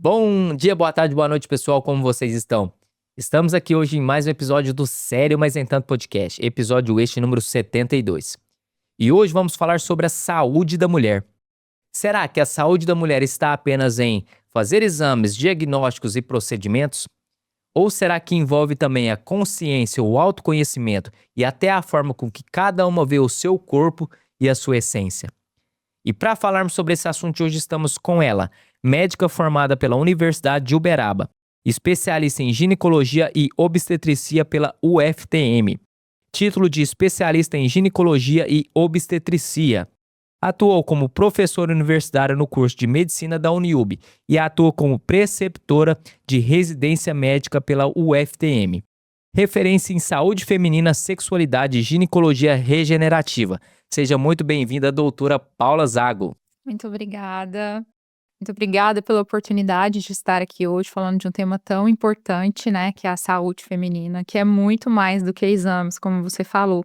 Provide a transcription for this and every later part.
Bom dia, boa tarde, boa noite, pessoal. Como vocês estão? Estamos aqui hoje em mais um episódio do Sério Mas Nem Tanto Podcast, episódio este número 72. E hoje vamos falar sobre a saúde da mulher. Será que a saúde da mulher está apenas em fazer exames, diagnósticos e procedimentos? Ou será que envolve também a consciência, o autoconhecimento e até a forma com que cada uma vê o seu corpo e a sua essência? E para falarmos sobre esse assunto, hoje estamos com ela, médica formada pela Universidade de Uberaba, especialista em ginecologia e obstetricia pela UFTM, título de especialista em ginecologia e obstetricia. Atuou como professora universitária no curso de medicina da Uniub e atua como preceptora de residência médica pela UFTM. Referência em saúde feminina, sexualidade e ginecologia regenerativa. Seja muito bem-vinda, doutora Paula Zago. Muito obrigada. Muito obrigada pela oportunidade de estar aqui hoje falando de um tema tão importante, né, que é a saúde feminina, que é muito mais do que exames, como você falou.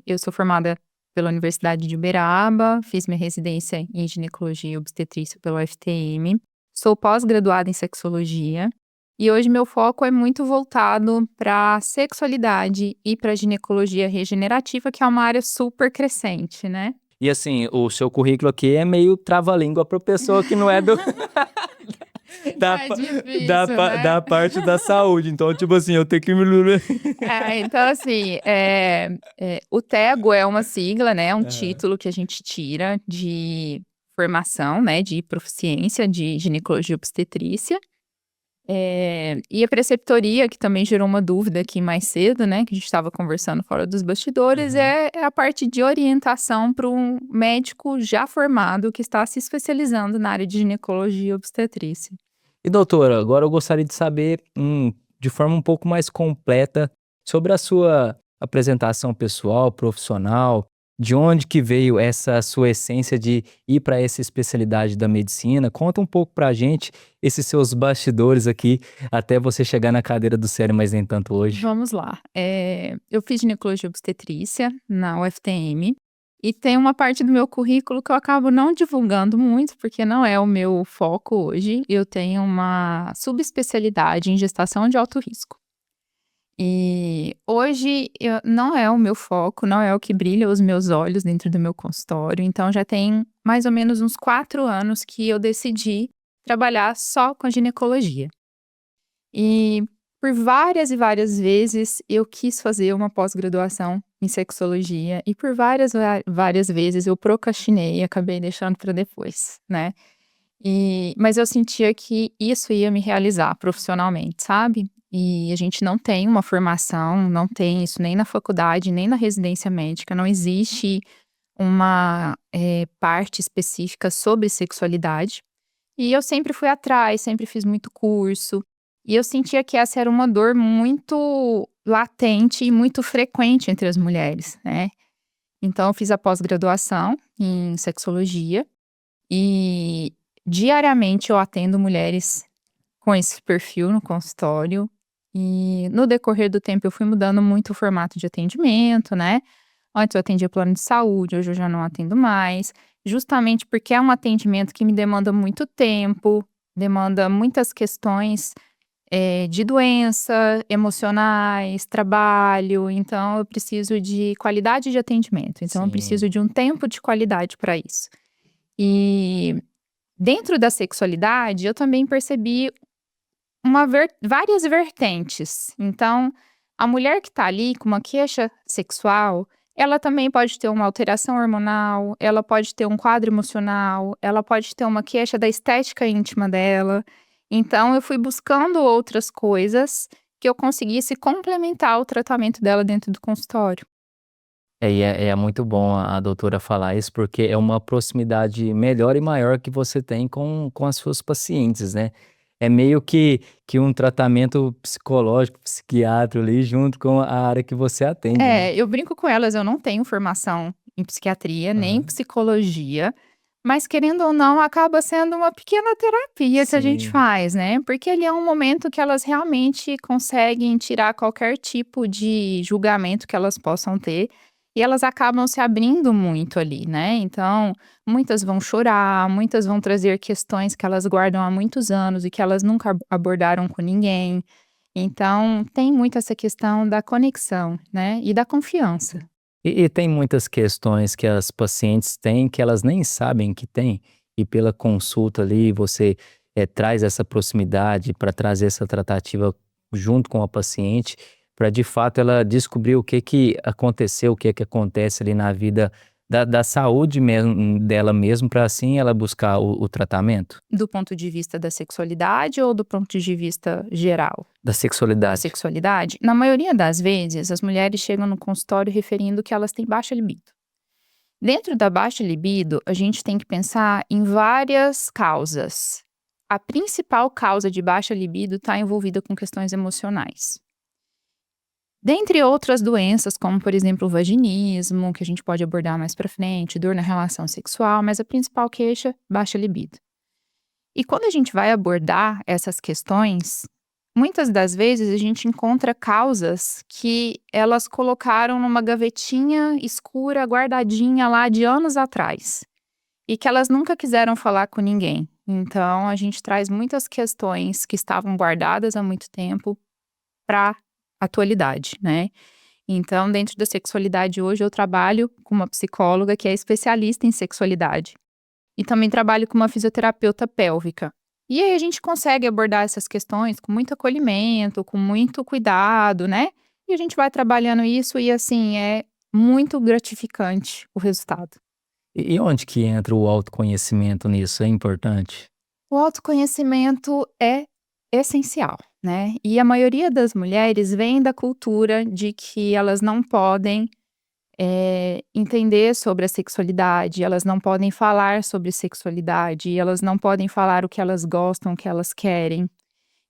Eu sou formada pela Universidade de Uberaba, fiz minha residência em ginecologia e obstetrícia pela UFTM, sou pós-graduada em sexologia e hoje meu foco é muito voltado para sexualidade e para ginecologia regenerativa, que é uma área super crescente, né? E assim, o seu currículo aqui é meio trava-língua para pessoa que não é do É difícil, né? da parte da saúde. Então, tipo assim, eu tenho que me Então assim, o TEGO é uma sigla, né, um título que a gente tira de formação, né, de proficiência de ginecologia e obstetrícia. E a preceptoria, que também gerou uma dúvida aqui mais cedo, né, que a gente estava conversando fora dos bastidores, é a parte de orientação para um médico já formado que está se especializando na área de ginecologia e obstetrícia. E doutora, agora eu gostaria de saber, de forma um pouco mais completa, sobre a sua apresentação pessoal, profissional, de onde que veio essa sua essência de ir para essa especialidade da medicina. Conta um pouco pra gente esses seus bastidores aqui, até você chegar na cadeira do Sério Mas Nem Tanto hoje. Vamos lá. Eu fiz ginecologia e obstetrícia na UFTM e tem uma parte do meu currículo que eu acabo não divulgando muito, porque não é o meu foco hoje. Eu tenho uma subespecialidade em gestação de alto risco. E hoje não é o meu foco, não é o que brilha os meus olhos dentro do meu consultório. Então já tem mais ou menos uns 4 anos que eu decidi trabalhar só com a ginecologia. E por várias e várias vezes eu quis fazer uma pós-graduação em sexologia e por várias vezes eu procrastinei e acabei deixando para depois, né? Mas eu sentia que isso ia me realizar profissionalmente, sabe? E a gente não tem uma formação, não tem isso nem na faculdade, nem na residência médica, não existe uma parte específica sobre sexualidade. E eu sempre fui atrás, sempre fiz muito curso. E eu sentia que essa era uma dor muito latente e muito frequente entre as mulheres, né? Então, eu fiz a pós-graduação em sexologia e diariamente eu atendo mulheres com esse perfil no consultório. E no decorrer do tempo eu fui mudando muito o formato de atendimento, né? Antes eu atendia plano de saúde, hoje eu já não atendo mais, justamente porque é um atendimento que me demanda muito tempo, demanda muitas questões de doença, emocionais, trabalho, então eu preciso de qualidade de atendimento, então eu preciso Sim. de um tempo de qualidade para isso. E dentro da sexualidade, eu também percebi várias vertentes. Então, a mulher que está ali com uma queixa sexual, ela também pode ter uma alteração hormonal, ela pode ter um quadro emocional, ela pode ter uma queixa da estética íntima dela. Então, eu fui buscando outras coisas que eu conseguisse complementar o tratamento dela dentro do consultório. É muito bom a doutora falar isso, porque é uma proximidade melhor e maior que você tem com as suas pacientes, né. É meio que um tratamento psicológico, psiquiátrico ali, junto com a área que você atende, né. Eu brinco com elas, eu não tenho formação em psiquiatria, nem em Aham. psicologia, mas querendo ou não, acaba sendo uma pequena terapia que a gente Sim, faz, né? Porque ali é um momento que elas realmente conseguem tirar qualquer tipo de julgamento que elas possam ter e elas acabam se abrindo muito ali, né. Então, muitas vão chorar, muitas vão trazer questões que elas guardam há muitos anos e que elas nunca abordaram com ninguém. Então, tem muito essa questão da conexão, né, e da confiança. E tem muitas questões que as pacientes têm que elas nem sabem que têm, e pela consulta ali você, traz essa proximidade para trazer essa tratativa junto com a paciente, para de fato ela descobrir o que que aconteceu, o que que acontece ali na vida da saúde mesmo dela mesmo, para assim ela buscar o tratamento Do ponto de vista da sexualidade ou do ponto de vista geral? da Da sexualidade. sexualidade? Na maioria das vezes, as mulheres chegam no consultório referindo que elas têm baixa libido. Dentro da baixa libido, a gente tem que pensar em várias causas. A principal causa de baixa libido está envolvida com questões emocionais. Dentre outras doenças, como por exemplo o vaginismo, que a gente pode abordar mais para frente, dor na relação sexual, mas a principal queixa, baixa libido. E quando a gente vai abordar essas questões, muitas das vezes a gente encontra causas que elas colocaram numa gavetinha escura, guardadinha lá de anos atrás, e que elas nunca quiseram falar com ninguém. Então, a gente traz muitas questões que estavam guardadas há muito tempo para atualidade, né? Então, dentro da sexualidade hoje, eu trabalho com uma psicóloga que é especialista em sexualidade. E também trabalho com uma fisioterapeuta pélvica. E aí a gente consegue abordar essas questões com muito acolhimento, com muito cuidado, né? E a gente vai trabalhando isso e assim, é muito gratificante o resultado. E onde que entra o autoconhecimento nisso? É importante? O autoconhecimento é essencial, né? E a maioria das mulheres vem da cultura de que elas não podem entender sobre a sexualidade, elas não podem falar sobre sexualidade, elas não podem falar o que elas gostam, o que elas querem.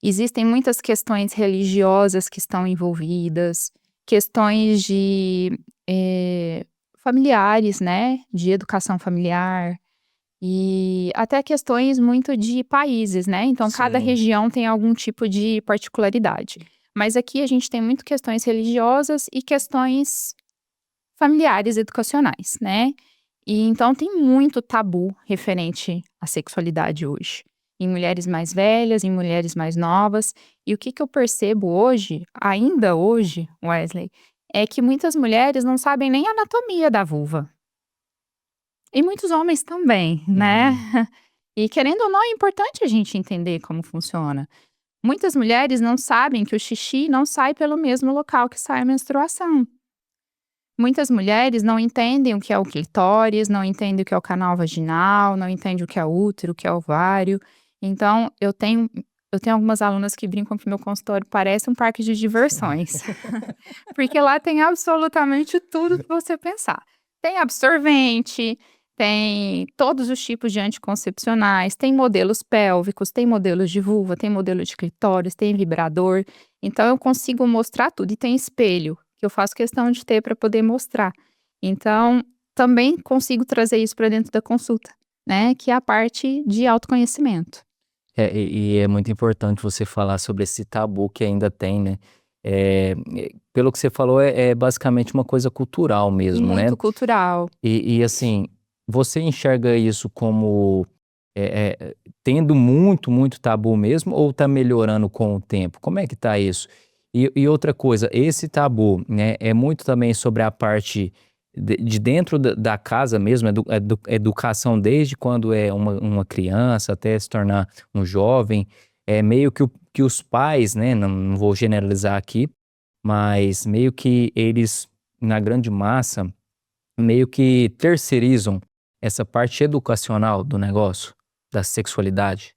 Existem muitas questões religiosas que estão envolvidas, questões de familiares, né? De educação familiar. E até questões muito de países, né, então cada Sim. região tem algum tipo de particularidade. Mas aqui a gente tem muito questões religiosas e questões familiares educacionais, né. E então tem muito tabu referente à sexualidade hoje, em mulheres mais velhas, em mulheres mais novas. E o que que eu percebo hoje, ainda hoje, Wesley, é que muitas mulheres não sabem nem a anatomia da vulva. E muitos homens também, né. Uhum. E querendo ou não, é importante a gente entender como funciona. Muitas mulheres não sabem que o xixi não sai pelo mesmo local que sai a menstruação. Muitas mulheres não entendem o que é o clitóris, não entendem o que é o canal vaginal, não entendem o que é o útero, o que é o ovário. Então, eu tenho algumas alunas que brincam que meu consultório parece um parque de diversões, porque lá tem absolutamente tudo que você pensar. Tem absorvente, tem todos os tipos de anticoncepcionais, tem modelos pélvicos, tem modelos de vulva, tem modelo de clitóris, tem vibrador. Então eu consigo mostrar tudo e tem espelho, que eu faço questão de ter para poder mostrar. Então, também consigo trazer isso para dentro da consulta, né, que é a parte de autoconhecimento. E é muito importante você falar sobre esse tabu que ainda tem, né. Pelo que você falou, é basicamente uma coisa cultural E mesmo, né. muito cultural. E assim, você enxerga isso como, tendo muito, muito tabu mesmo ou tá melhorando com o tempo? Como é que tá isso? E outra coisa, esse tabu, né, é muito também sobre a parte de dentro da casa mesmo, educação desde quando é uma criança até se tornar um jovem, é meio que os pais, né, não vou generalizar aqui, mas meio que eles, na grande massa, meio que terceirizam essa parte educacional do negócio, da sexualidade.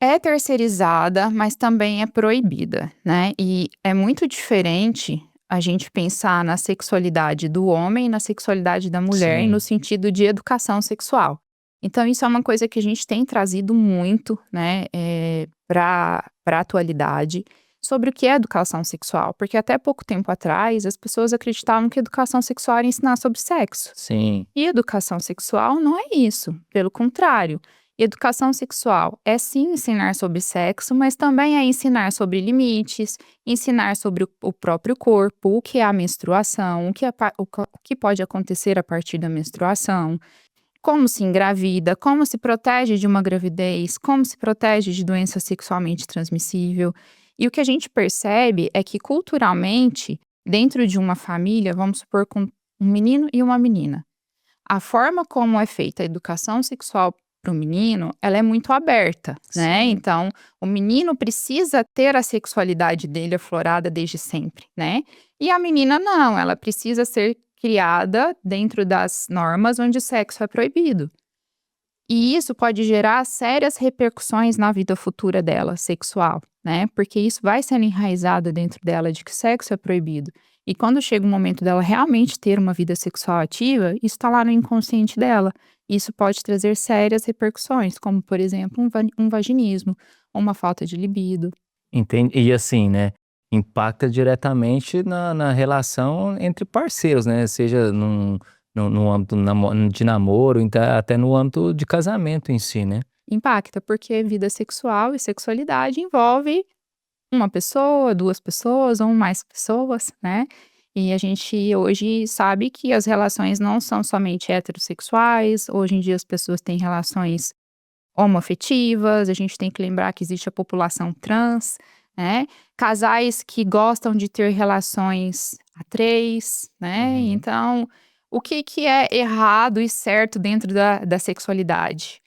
É terceirizada, mas também é proibida, né. E é muito diferente a gente pensar na sexualidade do homem e na sexualidade da mulher no Sim. sentido de educação sexual. Então isso é uma coisa que a gente tem trazido muito, né, pra atualidade, sobre o que é educação sexual, porque até pouco tempo atrás as pessoas acreditavam que educação sexual era ensinar sobre sexo. Sim. E educação sexual não é isso, pelo contrário. Educação sexual é sim ensinar sobre sexo, mas também é ensinar sobre limites, ensinar sobre o próprio corpo, o que é a menstruação, o que pode acontecer a partir da menstruação, como se engravida, como se protege de uma gravidez, como se protege de doença sexualmente transmissível. E o que a gente percebe é que culturalmente, dentro de uma família, vamos supor com um menino e uma menina, a forma como é feita a educação sexual para o menino, ela é muito aberta, né? Sim. Então, o menino precisa ter a sexualidade dele aflorada desde sempre, né? E a menina não, ela precisa ser criada dentro das normas onde o sexo é proibido. E isso pode gerar sérias repercussões na vida futura dela, sexual, né? Porque isso vai sendo enraizado dentro dela de que sexo é proibido. E quando chega o momento dela realmente ter uma vida sexual ativa, isso está lá no inconsciente dela. Isso pode trazer sérias repercussões, como, por exemplo, um vaginismo, ou uma falta de libido. Entende? E assim, né, impacta diretamente na relação entre parceiros, né, seja no âmbito de namoro, então até no âmbito de casamento em si, né. Impacta, porque vida sexual e sexualidade envolve uma pessoa, 2 pessoas ou mais pessoas, né. E a gente hoje sabe que as relações não são somente heterossexuais, hoje em dia as pessoas têm relações homoafetivas, a gente tem que lembrar que existe a população trans, né, casais que gostam de ter relações a 3, né, Uhum. então o que que é errado e certo dentro da sexualidade?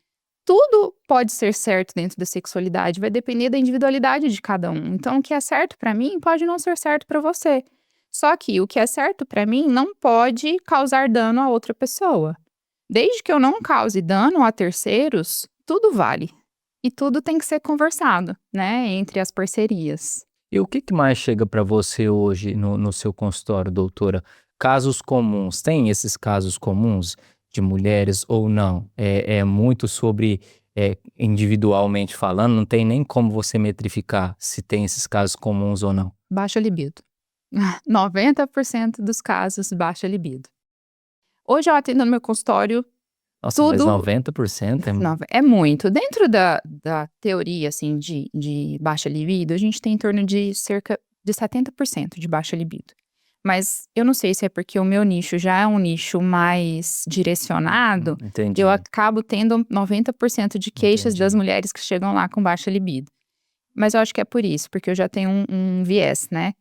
Tudo pode ser certo dentro da sexualidade, vai depender da individualidade de cada um. Então, o que é certo pra mim pode não ser certo pra você. Só que o que é certo pra mim não pode causar dano a outra pessoa. Desde que eu não cause dano a terceiros, tudo vale. E tudo tem que ser conversado, né, entre as parcerias. E o que que mais chega para você hoje no seu consultório, doutora? Casos comuns, tem esses casos comuns de mulheres ou não? É muito sobre, individualmente falando, não tem nem como você metrificar se tem esses casos comuns ou não? Baixa libido. 90% dos casos, baixa libido. Hoje eu atendo no meu consultório Nossa, mas tudo. 90% é Não, é muito. Dentro da teoria, assim, de baixa libido, a gente tem em torno de cerca de 70% de baixa libido. Mas eu não sei se é porque o meu nicho já é um nicho mais direcionado, eu entendi, acabo tendo 90% de queixas das entendi. mulheres que chegam lá com baixa libido. Mas eu acho que é por isso, porque eu já tenho um viés, né,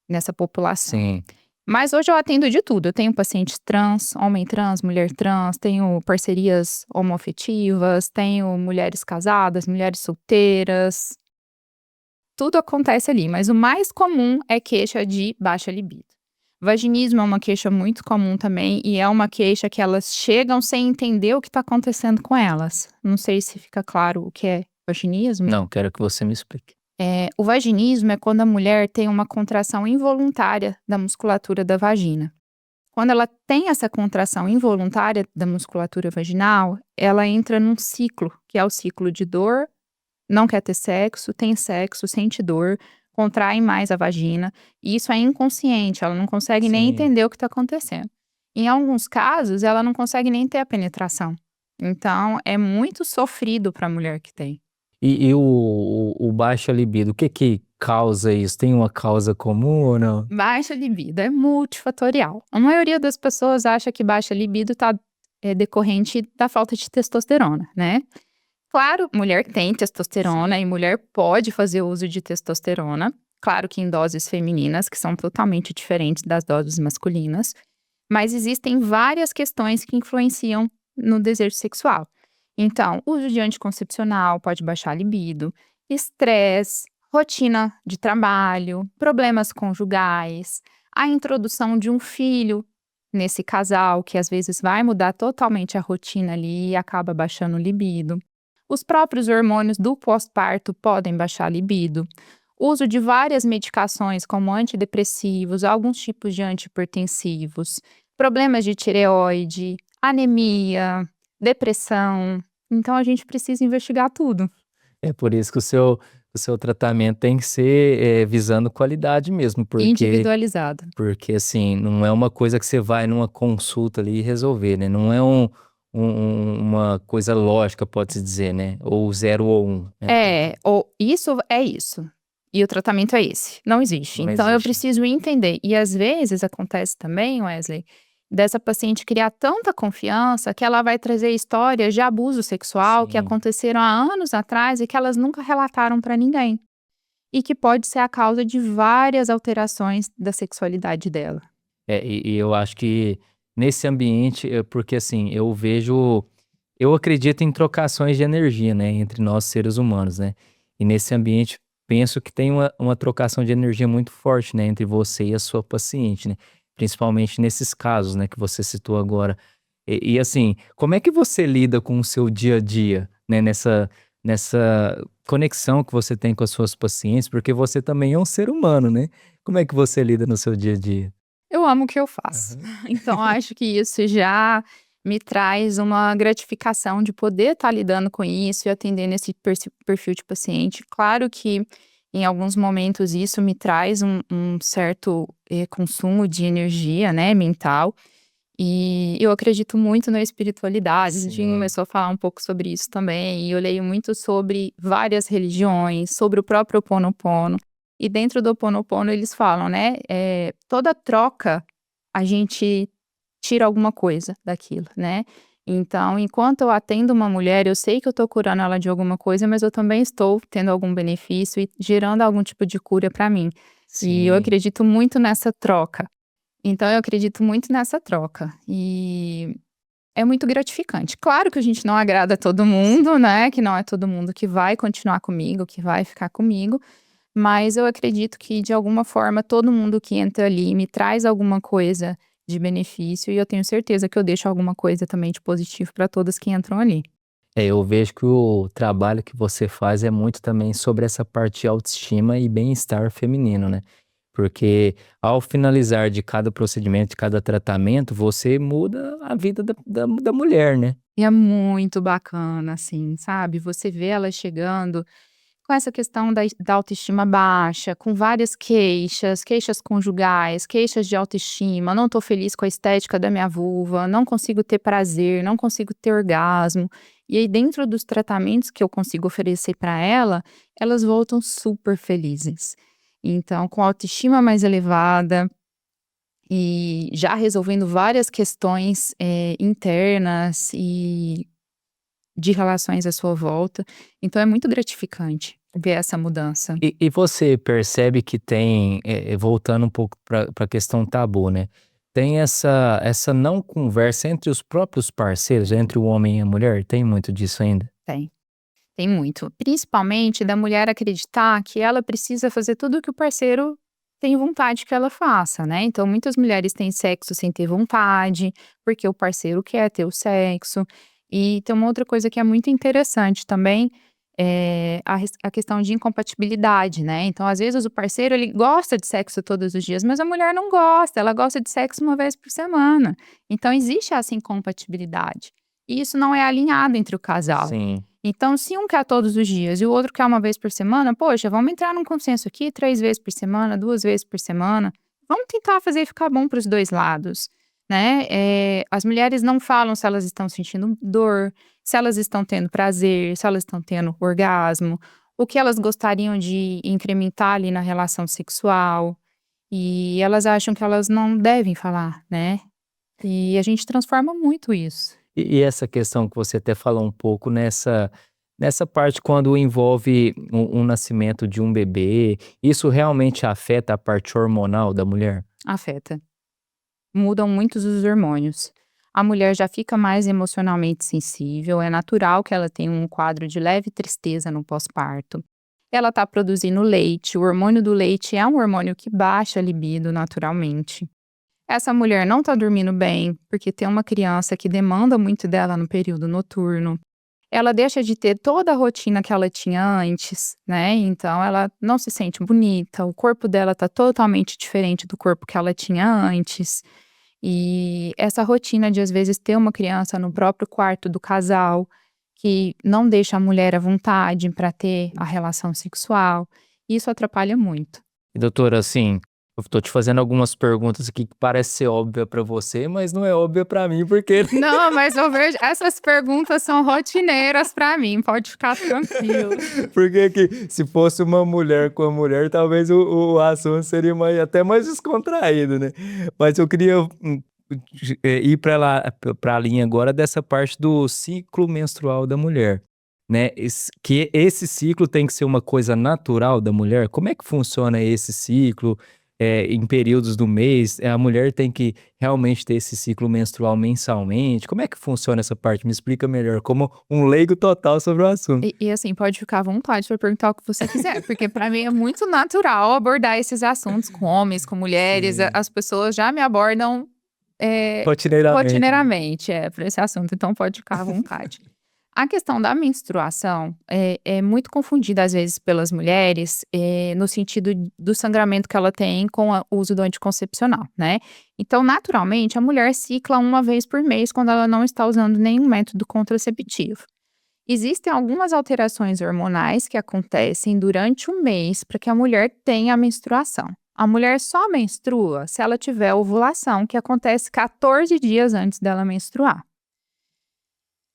nessa população. Sim. Mas hoje eu atendo de tudo, eu tenho pacientes trans, homem trans, mulher trans, tenho parcerias homoafetivas, tenho mulheres casadas, mulheres solteiras, tudo acontece ali, mas o mais comum é queixa de baixa libido. Vaginismo é uma queixa muito comum também e é uma queixa que elas chegam sem entender o que está acontecendo com elas. Não sei se fica claro o que é vaginismo. Não, quero que você me explique. O vaginismo é quando a mulher tem uma contração involuntária da musculatura da vagina. Quando ela tem essa contração involuntária da musculatura vaginal, ela entra num ciclo, que é o ciclo de dor, não quer ter sexo, tem sexo, sente dor, contrai mais a vagina, e isso é inconsciente, ela não consegue nem Sim. entender o que está acontecendo. Em alguns casos, ela não consegue nem ter a penetração. Então, é muito sofrido para a mulher que tem. E o baixa libido, o que que causa isso? Tem uma causa comum ou não? Baixa libido é multifatorial. A maioria das pessoas acha que baixa libido está decorrente da falta de testosterona, né? Claro, mulher tem testosterona e mulher pode fazer uso de testosterona. Claro que em doses femininas, que são totalmente diferentes das doses masculinas. Mas existem várias questões que influenciam no desejo sexual. Então, uso de anticoncepcional pode baixar a libido, estresse, rotina de trabalho, problemas conjugais, a introdução de um filho nesse casal, que às vezes vai mudar totalmente a rotina ali e acaba baixando o libido. Os próprios hormônios do pós-parto podem baixar a libido. Uso de várias medicações, como antidepressivos, alguns tipos de antihipertensivos, problemas de tireoide, anemia, depressão. Então a gente precisa investigar tudo. É por isso que o seu tratamento tem que ser, visando qualidade mesmo, Individualizado. porque assim, não é uma coisa que você vai numa consulta ali e resolver, né, não é uma coisa lógica, pode-se dizer, né? Ou 0 ou 1, né? Ou isso é isso. E o tratamento é esse. Não existe. Não Então eu existe. preciso entender. E às vezes acontece também, Wesley, dessa paciente criar tanta confiança que ela vai trazer histórias de abuso sexual que Sim. aconteceram há anos atrás e que elas nunca relataram para ninguém. E que pode ser a causa de várias alterações da sexualidade dela. E eu acho que nesse ambiente, porque assim, eu acredito em trocações de energia, né, entre nós seres humanos, né? E nesse ambiente, penso que tem uma trocação de energia muito forte, né, entre você e a sua paciente, né? Principalmente nesses casos, né, que você citou agora. E assim, como é que você lida com o seu dia a dia, né, nessa conexão que você tem com as suas pacientes? Porque você também é um ser humano, né? Como é que você lida no seu dia a dia? Eu amo o que eu faço. Aham. Então acho que isso já me traz uma gratificação de poder estar lidando com isso e atendendo esse perfil de paciente. Claro que em alguns momentos isso me traz um certo consumo de energia, né, mental. E eu acredito muito na espiritualidade. A gente Sim, começou a falar um pouco sobre isso também. E eu leio muito sobre várias religiões, sobre o próprio Ho Oponopono. E dentro do Ho Oponopono eles falam, né? Toda troca a gente tira alguma coisa daquilo, né? Então, enquanto eu atendo uma mulher, eu sei que eu estou curando ela de alguma coisa, mas eu também estou tendo algum benefício e gerando algum tipo de cura para mim. E eu sim. acredito muito nessa troca. Então eu acredito muito nessa troca, e é muito gratificante. Claro que a gente não agrada todo mundo, né, que não é todo mundo que vai continuar comigo, que vai ficar comigo, mas eu acredito que de alguma forma todo mundo que entra ali me traz alguma coisa de benefício e eu tenho certeza que eu deixo alguma coisa também de positivo para todas que entram ali. Eu vejo que o trabalho que você faz é muito também sobre essa parte de autoestima e bem-estar feminino, né? Porque ao finalizar de cada procedimento, de cada tratamento, você muda a vida da mulher, né? E é muito bacana, assim, sabe, você vê elas chegando com essa questão da autoestima baixa, com várias queixas, queixas conjugais, queixas de autoestima, "não tô feliz com a estética da minha vulva, não consigo ter prazer, não consigo ter orgasmo". E aí dentro dos tratamentos que eu consigo oferecer para ela, elas voltam super felizes. Então com autoestima mais elevada, e já resolvendo várias questões, internas e de relações à sua volta, então é muito gratificante ver essa mudança. E você percebe que tem, voltando um pouco para a questão tabu, né? Tem essa não conversa entre os próprios parceiros, entre o homem e a mulher? Tem muito disso ainda? Tem, tem muito. Principalmente da mulher acreditar que ela precisa fazer tudo o que o parceiro tem vontade que ela faça, né. Então muitas mulheres têm sexo sem ter vontade, porque o parceiro quer ter o sexo. E tem uma outra coisa que é muito interessante também, a questão de incompatibilidade, né. Então às vezes o parceiro ele gosta de sexo todos os dias, mas a mulher não gosta, ela gosta de sexo uma vez por semana. Então existe essa incompatibilidade. E isso não é alinhado entre o casal. Sim. Então, se um quer todos os dias e o outro quer uma vez por semana, poxa, vamos entrar num consenso aqui, 3 vezes por semana, 2 vezes por semana. Vamos tentar fazer ficar bom para os 2 lados, né. As mulheres não falam se elas estão sentindo dor, se elas estão tendo prazer, se elas estão tendo orgasmo, o que elas gostariam de incrementar ali na relação sexual, e elas acham que elas não devem falar, né. E a gente transforma muito isso. E essa questão que você até falou um pouco nessa parte quando envolve um nascimento de um bebê, isso realmente afeta a parte hormonal da mulher? Afeta. Mudam muitos os hormônios. A mulher já fica mais emocionalmente sensível, é natural que ela tenha um quadro de leve tristeza no pós-parto. Ela está produzindo leite, o hormônio do leite é um hormônio que baixa a libido naturalmente. Essa mulher não está dormindo bem, porque tem uma criança que demanda muito dela no período noturno. Ela deixa de ter toda a rotina que ela tinha antes, né? Então ela não se sente bonita, o corpo dela está totalmente diferente do corpo que ela tinha antes. E essa rotina de às vezes ter uma criança no próprio quarto do casal, que não deixa a mulher à vontade para ter a relação sexual, isso atrapalha muito. E doutora, assim, Eu tô te fazendo algumas perguntas aqui que parece ser óbvia pra você, mas não é óbvia pra mim, porque Não, mas eu vejo essas perguntas são rotineiras pra mim, pode ficar tranquilo. porque que se fosse uma mulher com a mulher, talvez o assunto seria até mais descontraído, né. Mas eu queria, ir pra linha agora dessa parte do ciclo menstrual da mulher, né. Esse ciclo tem que ser uma coisa natural da mulher? Como é que funciona esse ciclo, em períodos do mês? A mulher tem que realmente ter esse ciclo menstrual mensalmente? Como é que funciona essa parte? Me explica melhor, como um leigo total sobre o assunto. Assim, pode ficar à vontade para perguntar o que você quiser, porque para mim é muito natural abordar esses assuntos com homens, com mulheres, Sim. as pessoas já me abordam, Rotineiramente, né. rotineiramente, para esse assunto, então pode ficar à vontade. A questão da menstruação é muito confundida, às vezes, pelas mulheres, no sentido do sangramento que ela tem com o uso do anticoncepcional, né. Então, naturalmente, a mulher cicla uma vez por mês quando ela não está usando nenhum método contraceptivo. Existem algumas alterações hormonais que acontecem durante o mês para que a mulher tenha a menstruação. A mulher só menstrua se ela tiver ovulação, que acontece 14 dias antes dela menstruar.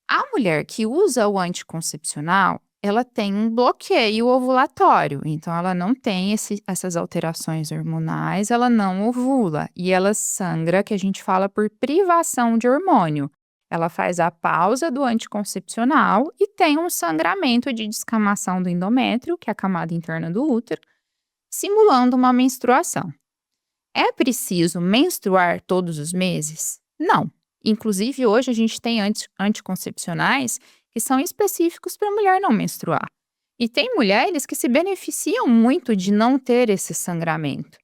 A mulher que usa o anticoncepcional, ela tem um bloqueio ovulatório, então ela não tem essas alterações hormonais, ela não ovula e ela sangra, que a gente fala por privação de hormônio. Ela faz a pausa do anticoncepcional e tem um sangramento de descamação do endométrio, que é a camada interna do útero, simulando uma menstruação. É preciso menstruar todos os meses? Não. Inclusive, hoje a gente tem anticoncepcionais que são específicos para a mulher não menstruar. E tem mulheres que se beneficiam muito de não ter esse sangramento.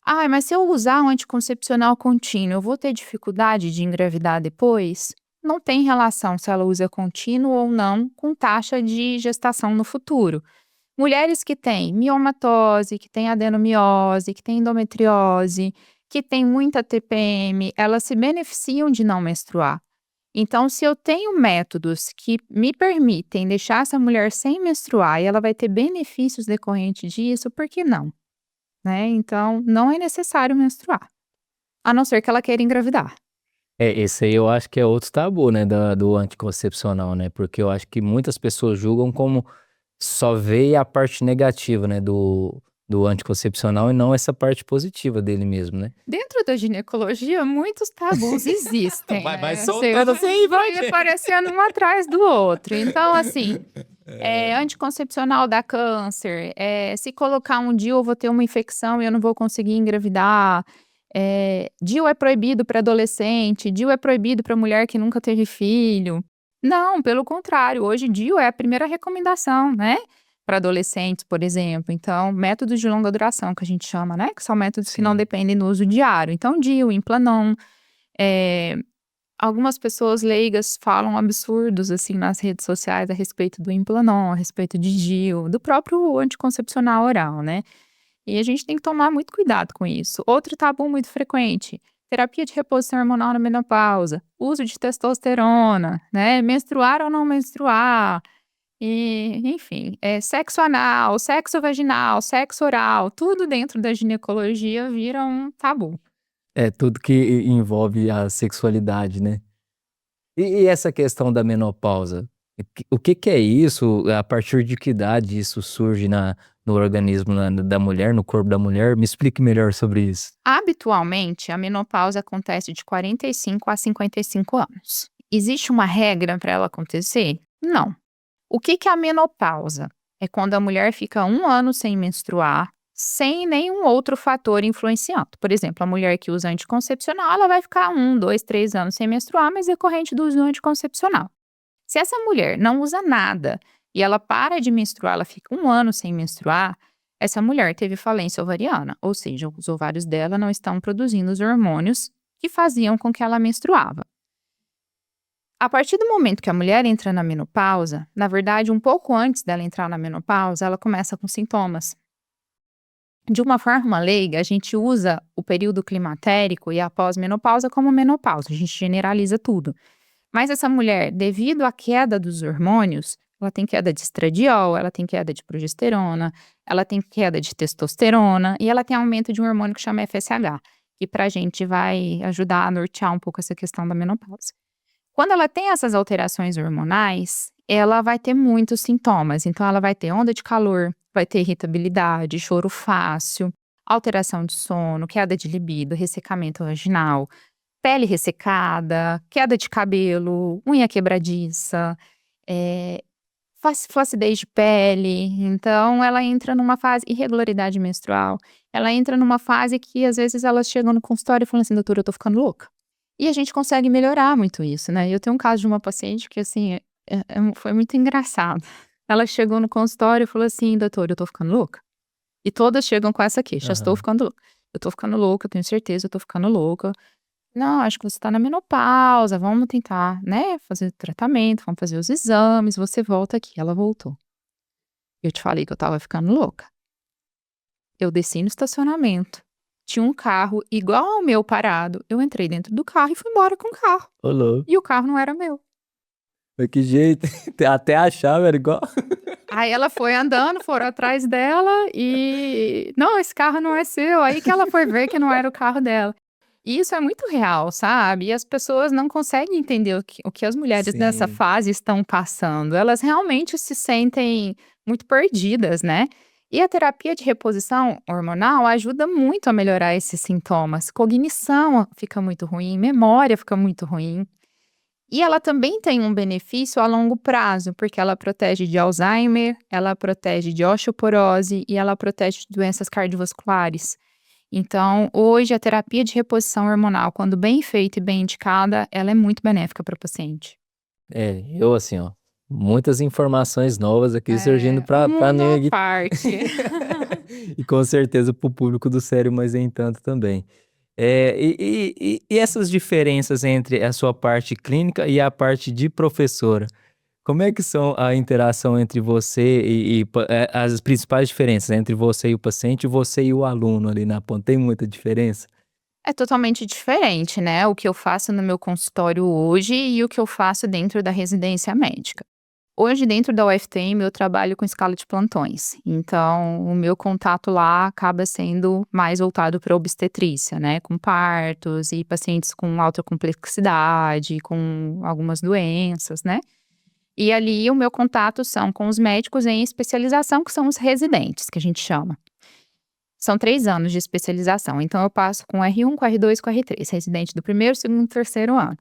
Ah, mas se eu usar um anticoncepcional contínuo, eu vou ter dificuldade de engravidar depois? Não tem relação se ela usa contínuo ou não com taxa de gestação no futuro. Mulheres que têm miomatose, que têm adenomiose, que têm endometriose, que têm muita TPM, elas se beneficiam de não menstruar. Então, se eu tenho métodos que me permitem deixar essa mulher sem menstruar e ela vai ter benefícios decorrentes disso, por que não? Né? Então, não é necessário menstruar, a não ser que ela queira engravidar. Esse aí eu acho que é outro tabu, né, do anticoncepcional, né, porque eu acho que muitas pessoas julgam como só vê a parte negativa, né, do anticoncepcional e não essa parte positiva dele mesmo, né. Dentro da ginecologia, muitos tabus existem, Vai né? Assim, soltando assim aí, vai vai. aparecendo um atrás do outro. Então, assim, anticoncepcional dá câncer, se colocar um DIU eu vou ter uma infecção e eu não vou conseguir engravidar, DIU é proibido para adolescente, DIU é proibido para mulher que nunca teve filho. Não, pelo contrário, hoje DIU é a primeira recomendação, né, para adolescentes, por exemplo. Então, métodos de longa duração que a gente chama, né, que são métodos que não Sim. dependem do uso diário. Então, DIU, Implanon, eh algumas pessoas leigas falam absurdos, assim, nas redes sociais a respeito do Implanon, a respeito de DIU, do próprio anticoncepcional oral, né. E a gente tem que tomar muito cuidado com isso. Outro tabu muito frequente, terapia de reposição hormonal na menopausa, uso de testosterona, né, menstruar ou não menstruar, e enfim, sexo anal, sexo vaginal, sexo oral, tudo dentro da ginecologia vira um tabu. É, tudo que envolve a sexualidade, né. E essa questão da menopausa? O que é isso? A partir de que idade isso surge no organismo da mulher, no corpo da mulher? Me explique melhor sobre isso. Habitualmente, a menopausa acontece de 45 a 55 anos. Existe uma regra para ela acontecer? Não. O que que é a menopausa? É quando a mulher fica 1 ano sem menstruar, sem nenhum outro fator influenciando. Por exemplo, a mulher que usa anticoncepcional, ela vai ficar 1, 2, 3 anos sem menstruar, mas decorrente do uso do anticoncepcional. Se essa mulher não usa nada e ela para de menstruar, ela fica 1 ano sem menstruar, essa mulher teve falência ovariana, ou seja, os ovários dela não estão produzindo os hormônios que faziam com que ela menstruava. A partir do momento que a mulher entra na menopausa, na verdade, um pouco antes dela entrar na menopausa, ela começa com sintomas. De uma forma leiga, a gente usa o período climatérico e a pós-menopausa como menopausa, a gente generaliza tudo. Mas essa mulher, devido à queda dos hormônios, ela tem queda de estradiol, ela tem queda de progesterona, ela tem queda de testosterona e ela tem aumento de um hormônio que chama FSH, que pra gente vai ajudar a nortear um pouco essa questão da menopausa. Quando ela tem essas alterações hormonais, ela vai ter muitos sintomas. Então, ela vai ter onda de calor, vai ter irritabilidade, choro fácil, alteração de sono, queda de libido, ressecamento vaginal, pele ressecada, queda de cabelo, unha quebradiça, eh, flacidez de pele. Então, ela entra numa fase irregularidade menstrual. Ela entra numa fase que, às vezes, elas chegam no consultório e falam assim: doutora, eu tô ficando louca. E a gente consegue melhorar muito isso, né. Eu tenho um caso de uma paciente que, assim, foi muito engraçado. Ela chegou no consultório e falou assim: "Doutora, eu tô ficando louca". E todas chegam com essa queixa: "Estou Aham. ficando louca. Eu tô ficando louca, eu tenho certeza, eu tô ficando louca. Não, acho que você tá na menopausa, vamos tentar, né, fazer tratamento, vamos fazer os exames, você volta aqui". Ela voltou. Eu te falei que eu estava ficando louca. Eu desci no estacionamento, tinha um carro igual ao meu parado, eu entrei dentro do carro e fui embora com o carro. Ô louco, E o carro não era meu. mas que jeito, até a chave era igual. Aí ela foi andando, foram atrás dela e: "Não, esse carro não é seu". Aí que ela foi ver que não era o carro dela. E isso é muito real, sabe. E as pessoas não conseguem entender o que as mulheres nessa Sim. fase estão passando. Elas realmente se sentem muito perdidas, né. E a terapia de reposição hormonal ajuda muito a melhorar esses sintomas. Cognição fica muito ruim, memória fica muito ruim. E ela também tem um benefício a longo prazo, porque ela protege de Alzheimer, ela protege de osteoporose e ela protege de doenças cardiovasculares. Então, hoje a terapia de reposição hormonal, quando bem feita e bem indicada, ela é muito benéfica para o paciente. É, eu assim, ó, muitas informações novas aqui surgindo É, um pra mundo mim à aqui. parte. E com certeza para o público do sério, mas nem tanto também. E essas diferenças entre a sua parte clínica e a parte de professora, como é que são a interação entre você as principais diferenças entre você e o paciente, e você e o aluno ali na ponta, tem muita diferença? É totalmente diferente, né, o que eu faço no meu consultório hoje e o que eu faço dentro da residência médica. Hoje, dentro da UFTM, eu trabalho com escala de plantões, então o meu contato lá acaba sendo mais voltado para obstetrícia, né, com partos e pacientes com alta complexidade, com algumas doenças, né. E ali o meu contato são com os médicos em especialização, que são os residentes, que a gente chama. São 3 anos de especialização, então eu passo com R1, com R2, com R3, residente do primeiro, segundo, terceiro ano.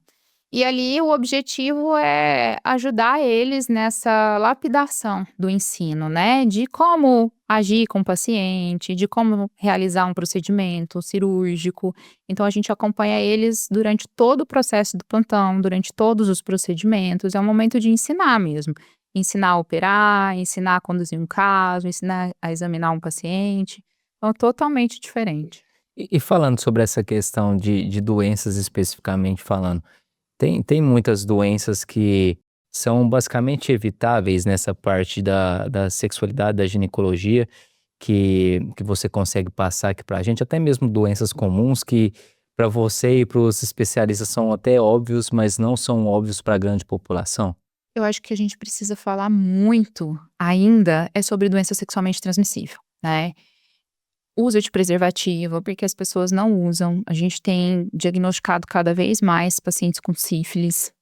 E ali o objetivo é ajudar eles nessa lapidação do ensino, né, de como agir com o paciente, de como realizar um procedimento cirúrgico. Então a gente acompanha eles durante todo o processo do plantão, durante todos os procedimentos, é um momento de ensinar mesmo. Ensinar a operar, ensinar a conduzir um caso, ensinar a examinar um paciente. Então totalmente diferente. E falando sobre essa questão de doenças especificamente falando, tem muitas doenças que são basicamente evitáveis nessa parte da sexualidade, da ginecologia, que você consegue passar aqui pra gente, até mesmo doenças comuns que para você e para os especialistas são até óbvios, mas não são óbvios para a grande população? Eu acho que a gente precisa falar muito ainda é sobre doença sexualmente transmissível, né. Uso de preservativo, porque as pessoas não usam. A gente tem diagnosticado cada vez mais pacientes com sífilis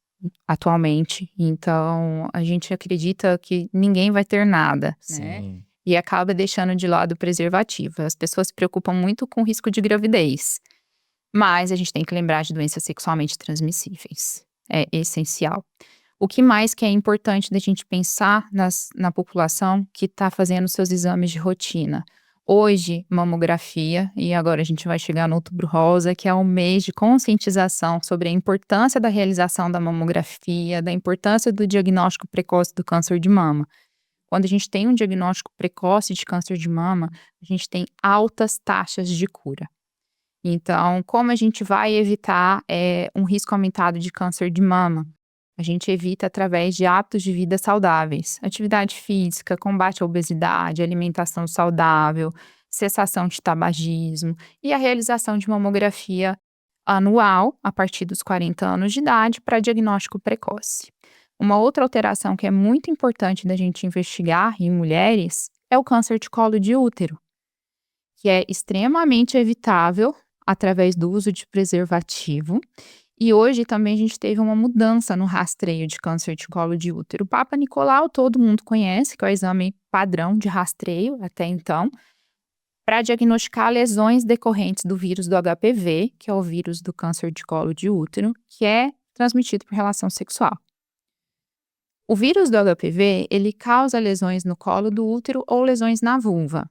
atualmente, então a gente acredita que ninguém vai ter nada, né, Sim. e acaba deixando de lado o preservativo. As pessoas se preocupam muito com o risco de gravidez, mas a gente tem que lembrar de doenças sexualmente transmissíveis, é essencial. O que mais que é importante da gente pensar na população que está fazendo seus exames de rotina? Hoje, mamografia, e agora a gente vai chegar no Outubro Rosa, que é um mês de conscientização sobre a importância da realização da mamografia, da importância do diagnóstico precoce do câncer de mama. Quando a gente tem um diagnóstico precoce de câncer de mama, a gente tem altas taxas de cura. Então, como a gente vai evitar um risco aumentado de câncer de mama? A gente evita através de hábitos de vida saudáveis, atividade física, combate à obesidade, alimentação saudável, cessação de tabagismo e a realização de mamografia anual a partir dos 40 anos de idade para diagnóstico precoce. Uma outra alteração que é muito importante da gente investigar em mulheres é o câncer de colo de útero, que é extremamente evitável através do uso de preservativo. E hoje também a gente teve uma mudança no rastreio de câncer de colo de útero. O Papa Nicolau todo mundo conhece, que é o exame padrão de rastreio até então, para diagnosticar lesões decorrentes do vírus do HPV, que é o vírus do câncer de colo de útero, que é transmitido por relação sexual. O vírus do HPV, ele causa lesões no colo do útero ou lesões na vulva.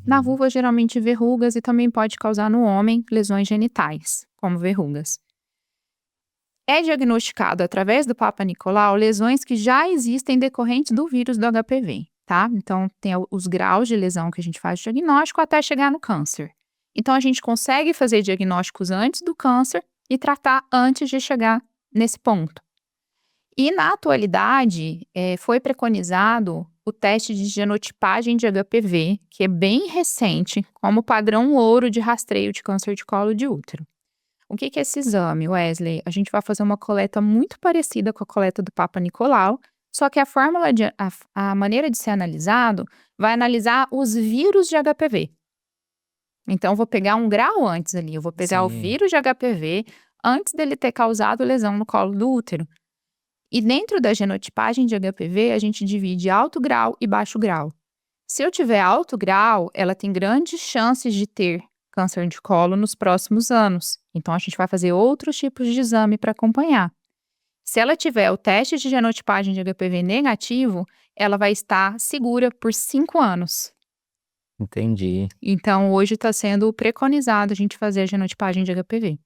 Na Uhum. vulva, geralmente verrugas, e também pode causar no homem lesões genitais, como verrugas. É diagnosticado através do Papa Nicolau lesões que já existem decorrentes do vírus do HPV, tá? Então, tem os graus de lesão que a gente faz o diagnóstico até chegar no câncer. Então, a gente consegue fazer diagnósticos antes do câncer e tratar antes de chegar nesse ponto. E na atualidade, foi preconizado o teste de genotipagem de HPV, que é bem recente, como padrão ouro de rastreio de câncer de colo de útero. O que é esse exame, Wesley? A gente vai fazer uma coleta muito parecida com a coleta do Papa Nicolau, só que a maneira de ser analisado vai analisar os vírus de HPV. Então, eu vou pegar um grau antes ali, eu vou pegar o Sim, vírus de HPV antes dele ter causado lesão no colo do útero. E dentro da genotipagem de HPV, a gente divide alto grau e baixo grau. Se eu tiver alto grau, ela tem grandes chances de ter câncer de colo nos próximos anos. Então, a gente vai fazer outros tipos de exame para acompanhar. Se ela tiver o teste de genotipagem de HPV negativo, ela vai estar segura por 5 anos. entendi. Então, hoje está sendo preconizado a gente fazer a genotipagem de HPV.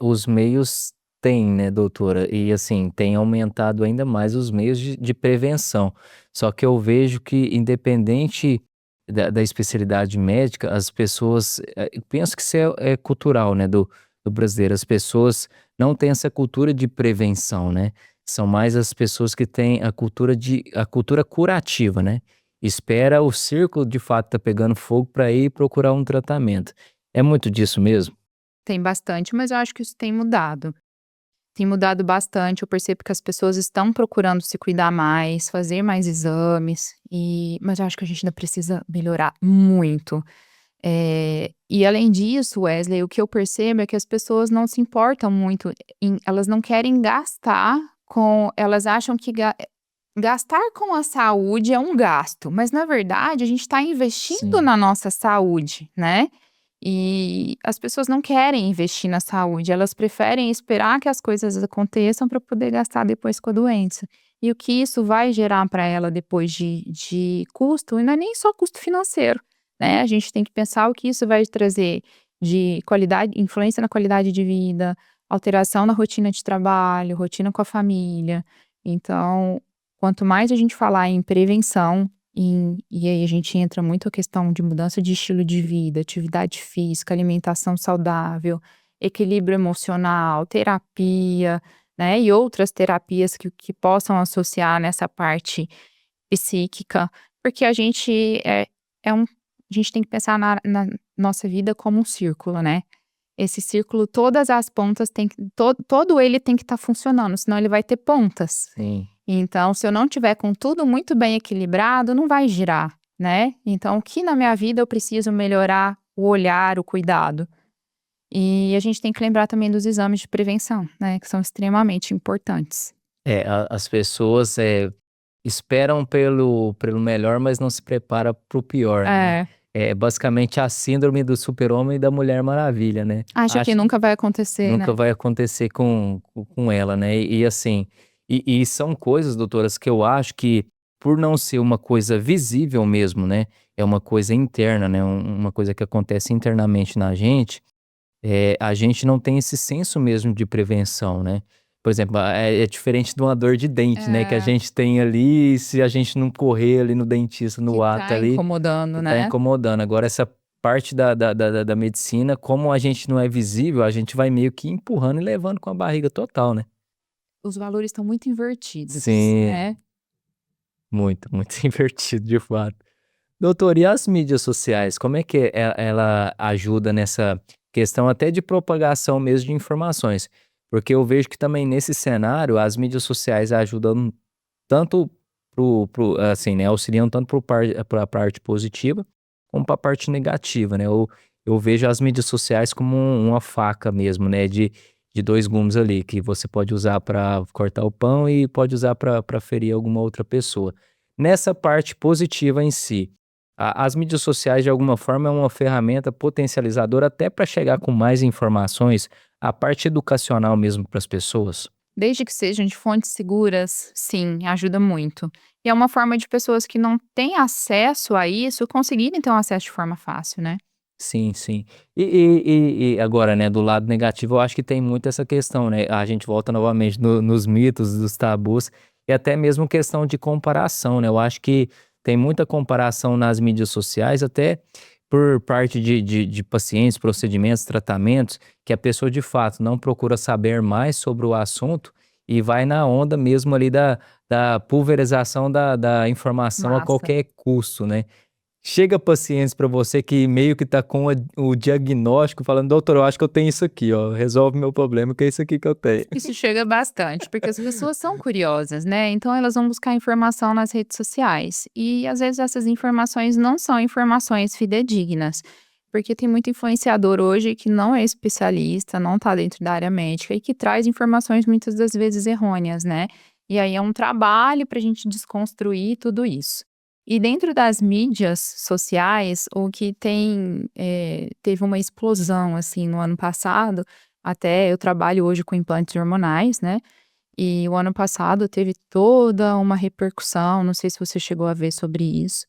Os meios têm, né, doutora, e assim, tem aumentado ainda mais os meios de prevenção. Só que eu vejo que independente da especialidade médica, as pessoas, penso que isso é cultural, né, do brasileiro, as pessoas não têm essa cultura de prevenção, né, são mais as pessoas que têm a cultura curativa, né, espera o círculo de fato tá pegando fogo para ir procurar um tratamento. É muito disso mesmo? Tem bastante, mas eu acho que isso tem mudado. Tem mudado bastante, eu percebo que as pessoas estão procurando se cuidar mais, fazer mais exames, mas eu acho que a gente ainda precisa melhorar muito. E além disso, Wesley, o que eu percebo é que as pessoas não se importam muito elas não querem gastar elas acham que gastar com a saúde é um gasto, mas na verdade a gente está investindo Sim. na nossa saúde, né? E as pessoas não querem investir na saúde, elas preferem esperar que as coisas aconteçam para poder gastar depois com a doença. E o que isso vai gerar para ela depois de custo, e não é nem só custo financeiro, né? A gente tem que pensar o que isso vai trazer de qualidade, influência na qualidade de vida, alteração na rotina de trabalho, rotina com a família. Então, quanto mais a gente falar em prevenção, e aí a gente entra muito a questão de mudança de estilo de vida, atividade física, alimentação saudável, equilíbrio emocional, terapia, né, e outras terapias que possam associar nessa parte psíquica, porque a gente tem que pensar na nossa vida como um círculo, né. Esse círculo, todas as pontas têm que todo ele tem que estar funcionando, senão ele vai ter pontas. Sim. Então, se eu não tiver com tudo muito bem equilibrado, não vai girar, né. Então, o que na minha vida eu preciso melhorar? O olhar, o cuidado. E a gente tem que lembrar também dos exames de prevenção, né, que são extremamente importantes. As pessoas, esperam pelo melhor, mas não se prepara para o pior, né. É, É basicamente a síndrome do super-homem e da Mulher Maravilha, né. acha que Acho que nunca vai acontecer, nunca né. vai acontecer com ela, né. E assim, são coisas, doutoras, que eu acho que por não ser uma coisa visível mesmo, né, é uma coisa interna, né, uma coisa que acontece internamente na gente. A gente não tem esse senso mesmo de prevenção, né. Por exemplo, é diferente de uma dor de dente, né, que a É, gente tem ali, se a gente não correr ali no dentista no que ato tá ali, incomodando, tá né. incomodando. Agora essa parte da medicina, como a gente não é visível, a gente vai meio que empurrando e levando com a barriga total, né. Os valores estão muito invertidos, Sim, né. muito, muito invertido de fato. Doutor, e as mídias sociais, como é que ela ajuda nessa questão até de propagação mesmo de informações? Porque eu vejo que também nesse cenário as mídias sociais ajudam tanto assim, né, auxiliam tanto para a parte positiva, como para a parte negativa, né. Eu vejo as mídias sociais como uma faca mesmo, né, de 2 gumes ali, que você pode usar para cortar o pão e pode usar para ferir alguma outra pessoa. Nessa parte positiva em si, as mídias sociais de alguma forma é uma ferramenta potencializadora até para chegar com mais informações, a parte educacional mesmo para as pessoas? Desde que sejam de fontes seguras, sim, ajuda muito. E é uma forma de pessoas que não têm acesso a isso conseguirem ter um acesso de forma fácil, né. Sim, sim. E agora, né, do lado negativo, eu acho que tem muito essa questão, né, a gente volta novamente nos mitos, dos tabus, e até mesmo questão de comparação, né, eu acho que tem muita comparação nas mídias sociais, até por parte de pacientes, procedimentos, tratamentos, que a pessoa de fato não procura saber mais sobre o assunto e vai na onda mesmo ali da pulverização da informação a Massa. qualquer custo, né. Chega pacientes para você que meio que tá com o diagnóstico falando: "Doutor, eu acho que eu tenho isso aqui, ó, resolve meu problema que é isso aqui que eu tenho". Isso chega bastante, porque as pessoas são curiosas, né, então elas vão buscar informação nas redes sociais. E às vezes essas informações não são informações fidedignas, porque tem muito influenciador hoje que não é especialista, não está dentro da área médica e que traz informações muitas das vezes errôneas, né. E aí é um trabalho para a gente desconstruir tudo isso. E dentro das mídias sociais, o que teve uma explosão, assim, no ano passado, até eu trabalho hoje com implantes hormonais, né, e o ano passado teve toda uma repercussão, não sei se você chegou a ver sobre isso,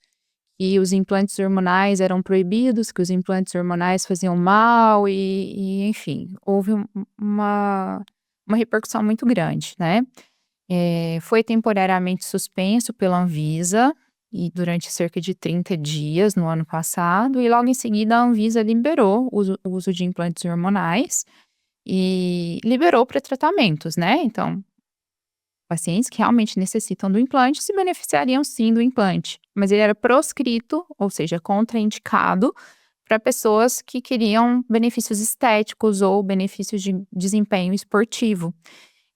e os implantes hormonais eram proibidos, que os implantes hormonais faziam mal enfim, houve uma repercussão muito grande, né. Foi temporariamente suspenso pela Anvisa, e durante cerca de 30 dias no ano passado, e logo em seguida a Anvisa liberou o uso de implantes hormonais, e liberou para tratamentos, né, então, pacientes que realmente necessitam do implante se beneficiariam sim do implante, mas ele era proscrito, ou seja, contraindicado para pessoas que queriam benefícios estéticos ou benefícios de desempenho esportivo.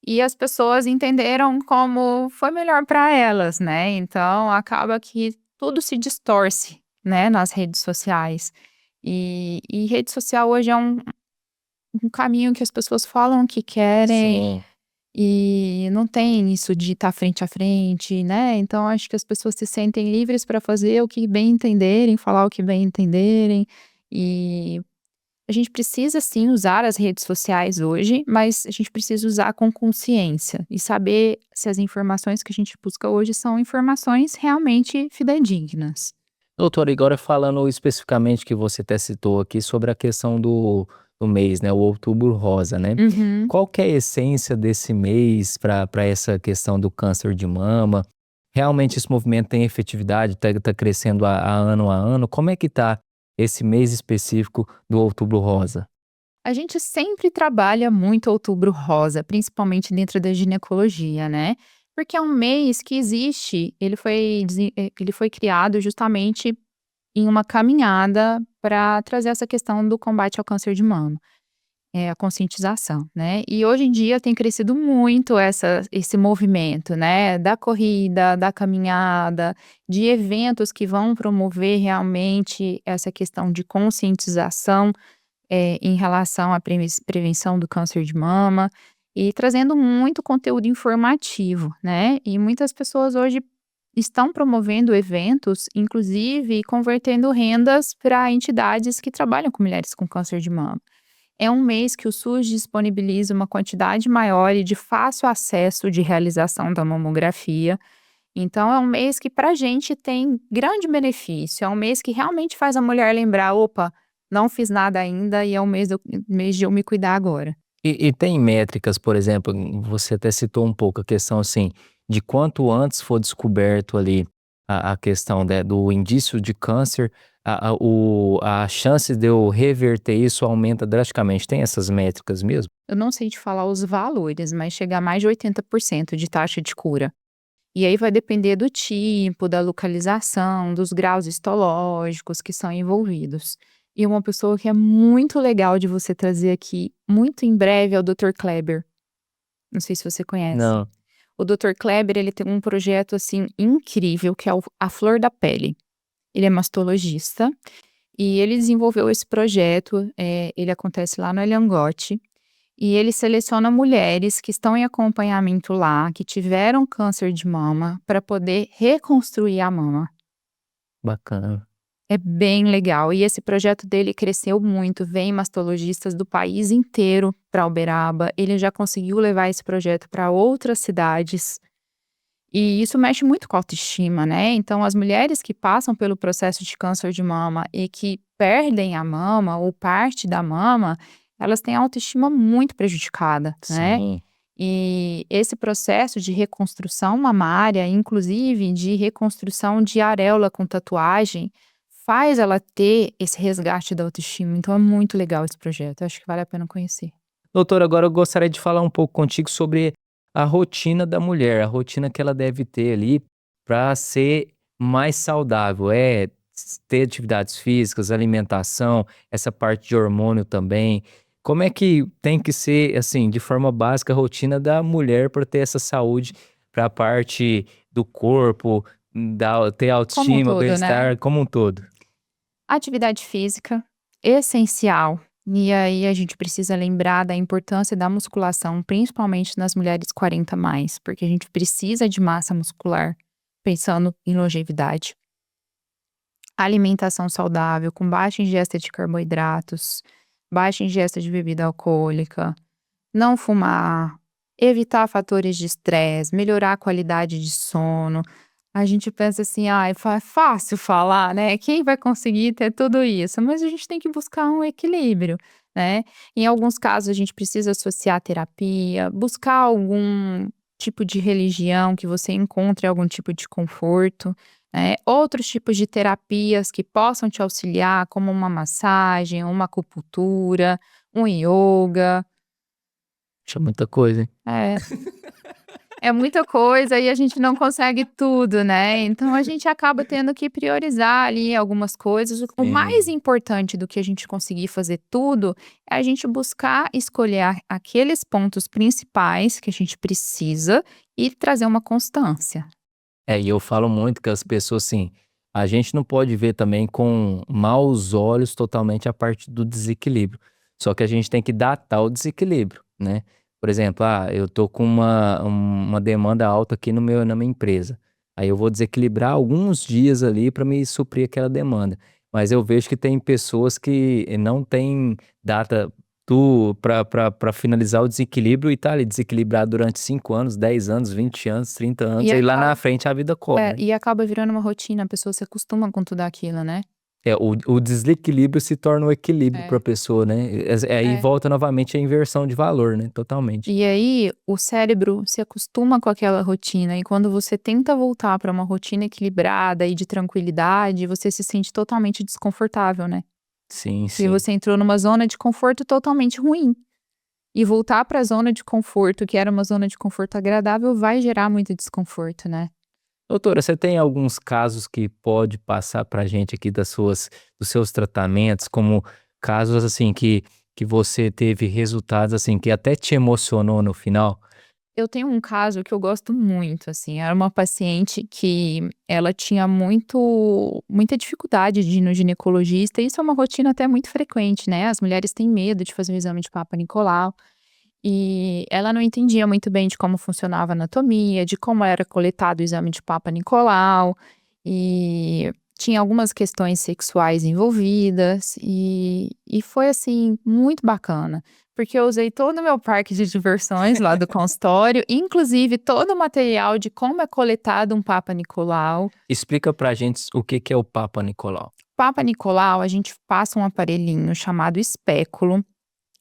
E as pessoas entenderam como foi melhor para elas, né, então acaba que tudo se distorce, né, nas redes sociais. E rede social hoje é um caminho que as pessoas falam que querem, Sim. e não tem isso de estar frente a frente, né, então acho que as pessoas se sentem livres para fazer o que bem entenderem, falar o que bem entenderem, e a gente precisa sim usar as redes sociais hoje, mas a gente precisa usar com consciência e saber se as informações que a gente busca hoje são informações realmente fidedignas. Doutora, agora falando especificamente que você até citou aqui sobre a questão do mês, né, o Outubro Rosa, né. Uhum. Qual que é a essência desse mês para essa questão do câncer de mama? Realmente esse movimento tem efetividade, tá crescendo a ano? Como é que tá esse mês específico do Outubro Rosa? A gente sempre trabalha muito Outubro Rosa, principalmente dentro da ginecologia, né? Porque é um mês que existe, ele foi criado justamente em uma caminhada para trazer essa questão do combate ao câncer de mama. É, a conscientização, né. E hoje em dia tem crescido muito esse movimento, né, da corrida, da caminhada, de eventos que vão promover realmente essa questão de conscientização, em relação à prevenção do câncer de mama, e trazendo muito conteúdo informativo, né. E muitas pessoas hoje estão promovendo eventos, inclusive convertendo rendas para entidades que trabalham com mulheres com câncer de mama. É um mês que o SUS disponibiliza uma quantidade maior e de fácil acesso de realização da mamografia. Então, é um mês que para a gente tem grande benefício. É um mês que realmente faz a mulher lembrar: opa, não fiz nada ainda e é o mês de eu me cuidar agora. E tem métricas, por exemplo, você até citou um pouco a questão, assim, de quanto antes for descoberto ali a questão, né, do indício de câncer, a chance de eu reverter isso aumenta drasticamente. Tem essas métricas mesmo? Eu não sei te falar os valores, mas chega a mais de 80% de taxa de cura. E aí vai depender do tipo, da localização, dos graus histológicos que são envolvidos. E uma pessoa que é muito legal de você trazer aqui, muito em breve, é o Dr. Kleber. Não sei se você conhece. Não. O Dr. Kleber, ele tem um projeto, assim, incrível, que é a Flor da Pele. Ele é mastologista e ele desenvolveu esse projeto, ele acontece lá no Elhangote, e ele seleciona mulheres que estão em acompanhamento lá, que tiveram câncer de mama, para poder reconstruir a mama. Bacana. É bem legal. E esse projeto dele cresceu muito, vem mastologistas do país inteiro para Uberaba. Ele já conseguiu levar esse projeto para outras cidades. E isso mexe muito com a autoestima, né? Então, as mulheres que passam pelo processo de câncer de mama e que perdem a mama ou parte da mama, elas têm a autoestima muito prejudicada, né? Sim. E esse processo de reconstrução mamária, inclusive de reconstrução de areola com tatuagem, faz ela ter esse resgate da autoestima. Então é muito legal esse projeto, eu acho que vale a pena conhecer. Doutora, agora eu gostaria de falar um pouco contigo sobre a rotina da mulher, a rotina que ela deve ter ali para ser mais saudável. Ter atividades físicas, alimentação, essa parte de hormônio também. Como é que tem que ser, assim, de forma básica, a rotina da mulher para ter essa saúde para a parte do corpo, ter Como um autoestima, todo, né? bem-estar como um todo? Atividade física, essencial. E aí a gente precisa lembrar da importância da musculação, principalmente nas mulheres 40 mais, porque a gente precisa de massa muscular, pensando em longevidade. Alimentação saudável, com baixa ingesta de carboidratos, baixa ingesta de bebida alcoólica, não fumar, evitar fatores de estresse, melhorar a qualidade de sono. A gente pensa assim: "Ai, é fácil falar, né, quem vai conseguir ter tudo isso?", mas a gente tem que buscar um equilíbrio, né. Em alguns casos a gente precisa associar terapia, buscar algum tipo de religião que você encontre algum tipo de conforto, né. Outros tipos de terapias que possam te auxiliar, como uma massagem, uma acupuntura, um ioga. Isso é muita coisa, hein? É. É muita coisa e a gente não consegue tudo, né, então a gente acaba tendo que priorizar ali algumas coisas. O mais Sim. importante do que a gente conseguir fazer tudo, é a gente buscar escolher aqueles pontos principais que a gente precisa e trazer uma constância. E eu falo muito que as pessoas, assim, a gente não pode ver também com maus olhos totalmente a parte do desequilíbrio. Só que a gente tem que datar o desequilíbrio, né? Por exemplo, eu tô com uma demanda alta aqui na minha empresa. Aí eu vou desequilibrar alguns dias ali para me suprir aquela demanda. Mas eu vejo que tem pessoas que não têm data pra finalizar o desequilíbrio e tá ali desequilibrado durante 5 anos, 10 anos, 20 anos, 30 anos, E aí lá na acaba frente a vida cobra, né. e acaba virando uma rotina, a pessoa se acostuma com tudo aquilo, né. O desequilíbrio se torna o equilíbrio pra É, pessoa, né. Aí é. volta novamente a inversão de valor, né, totalmente. E aí, o cérebro se acostuma com aquela rotina, e quando você tenta voltar para uma rotina equilibrada e de tranquilidade, você se sente totalmente desconfortável, né? Sim, E sim. você entrou numa zona de conforto totalmente ruim. E voltar para a zona de conforto, que era uma zona de conforto agradável, vai gerar muito desconforto, né? Doutora, você tem alguns casos que pode passar pra gente aqui dos seus tratamentos, como casos, assim, que você teve resultados, assim, que até te emocionou no final? Eu tenho um caso que eu gosto muito, assim, era uma paciente que ela tinha muita dificuldade de ir no ginecologista, e isso é uma rotina até muito frequente, né, as mulheres têm medo de fazer o exame de Papa Nicolau, e ela não entendia muito bem de como funcionava a anatomia, de como era coletado o exame de Papa Nicolau, e tinha algumas questões sexuais envolvidas, e foi, assim, muito bacana, porque eu usei todo o meu parque de diversões lá do consultório, inclusive todo o material de como é coletado um Papa Nicolau. Explica pra gente o que que é o Papa Nicolau. Papa Nicolau, a gente passa um aparelhinho chamado espéculo.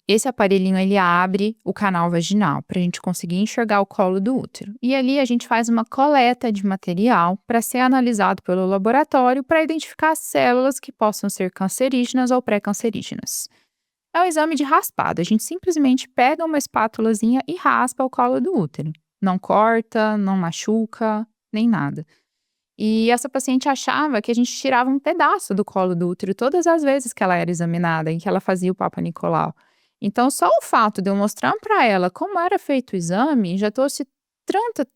Esse aparelhinho, ele abre o canal vaginal para a gente conseguir enxergar o colo do útero. E ali a gente faz uma coleta de material para ser analisado pelo laboratório para identificar células que possam ser cancerígenas ou pré-cancerígenas. É um exame de raspado. A gente simplesmente pega uma espátulazinha e raspa o colo do útero. Não corta, não machuca, nem nada. E essa paciente achava que a gente tirava um pedaço do colo do útero todas as vezes que ela era examinada, em que ela fazia o Papa Nicolau. Então, só o fato de eu mostrar para ela como era feito o exame já trouxe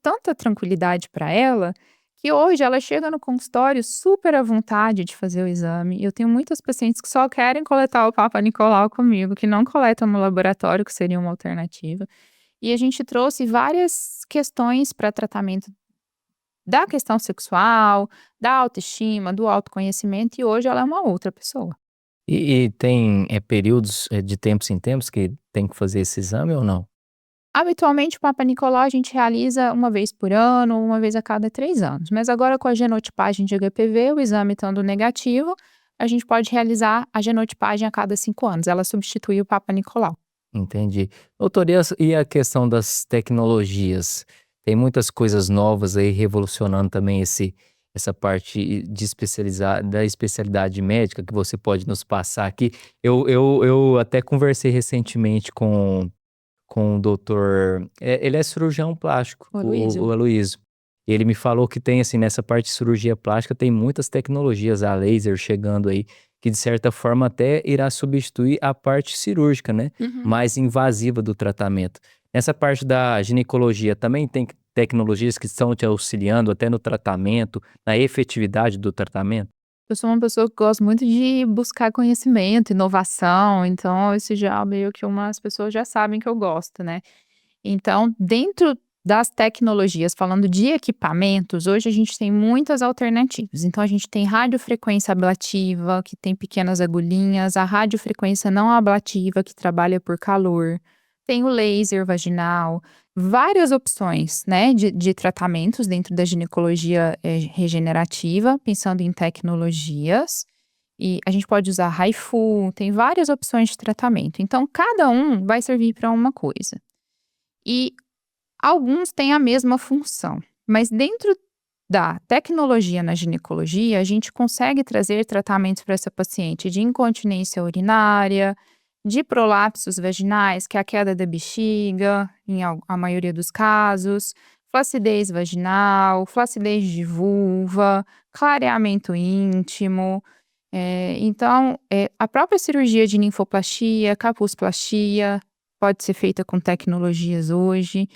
tanta tranquilidade para ela, que hoje ela chega no consultório super à vontade de fazer o exame. Eu tenho muitas pacientes que só querem coletar o Papa Nicolau comigo, que não coletam no laboratório, que seria uma alternativa. E a gente trouxe várias questões para tratamento da questão sexual, da autoestima, do autoconhecimento, e hoje ela é uma outra pessoa. E tem, períodos, de tempos em tempos que tem que fazer esse exame ou não? Habitualmente, o Papa Nicolau a gente realiza uma vez por ano, uma vez a cada 3 anos. Mas agora com a genotipagem de HPV, o exame estando negativo, a gente pode realizar a genotipagem a cada 5 anos. Ela substitui o Papa Nicolau. Entendi. Doutor, e a questão das tecnologias? Tem muitas coisas novas aí revolucionando também essa parte de da especialidade médica que você pode nos passar aqui. Eu até conversei recentemente com o doutor, ele é cirurgião plástico, O o Aloísio. Aloísio. Ele me falou que tem, assim, nessa parte de cirurgia plástica, tem muitas tecnologias a laser chegando aí, que de certa forma até irá substituir a parte cirúrgica, né, Uhum. mais invasiva do tratamento. Nessa parte da ginecologia também tem tecnologias que estão te auxiliando até no tratamento, na efetividade do tratamento? Eu sou uma pessoa que gosta muito de buscar conhecimento, inovação, então isso já meio que umas pessoas já sabem que eu gosto, né. Então, dentro das tecnologias, falando de equipamentos, hoje a gente tem muitas alternativas. Então, a gente tem radiofrequência ablativa, que tem pequenas agulhinhas, a radiofrequência não ablativa, que trabalha por calor, tem o laser vaginal, várias opções, né, de tratamentos dentro da ginecologia regenerativa, pensando em tecnologias. E a gente pode usar HIFU, tem várias opções de tratamento. Então, cada um vai servir para uma coisa. E alguns têm a mesma função, mas dentro da tecnologia na ginecologia, a gente consegue trazer tratamentos para essa paciente de incontinência urinária, de prolapsos vaginais, que é a queda da bexiga, a maioria dos casos, flacidez vaginal, flacidez de vulva, clareamento íntimo. Então, a própria cirurgia de ninfoplastia, capusplastia, pode ser feita com tecnologias hoje.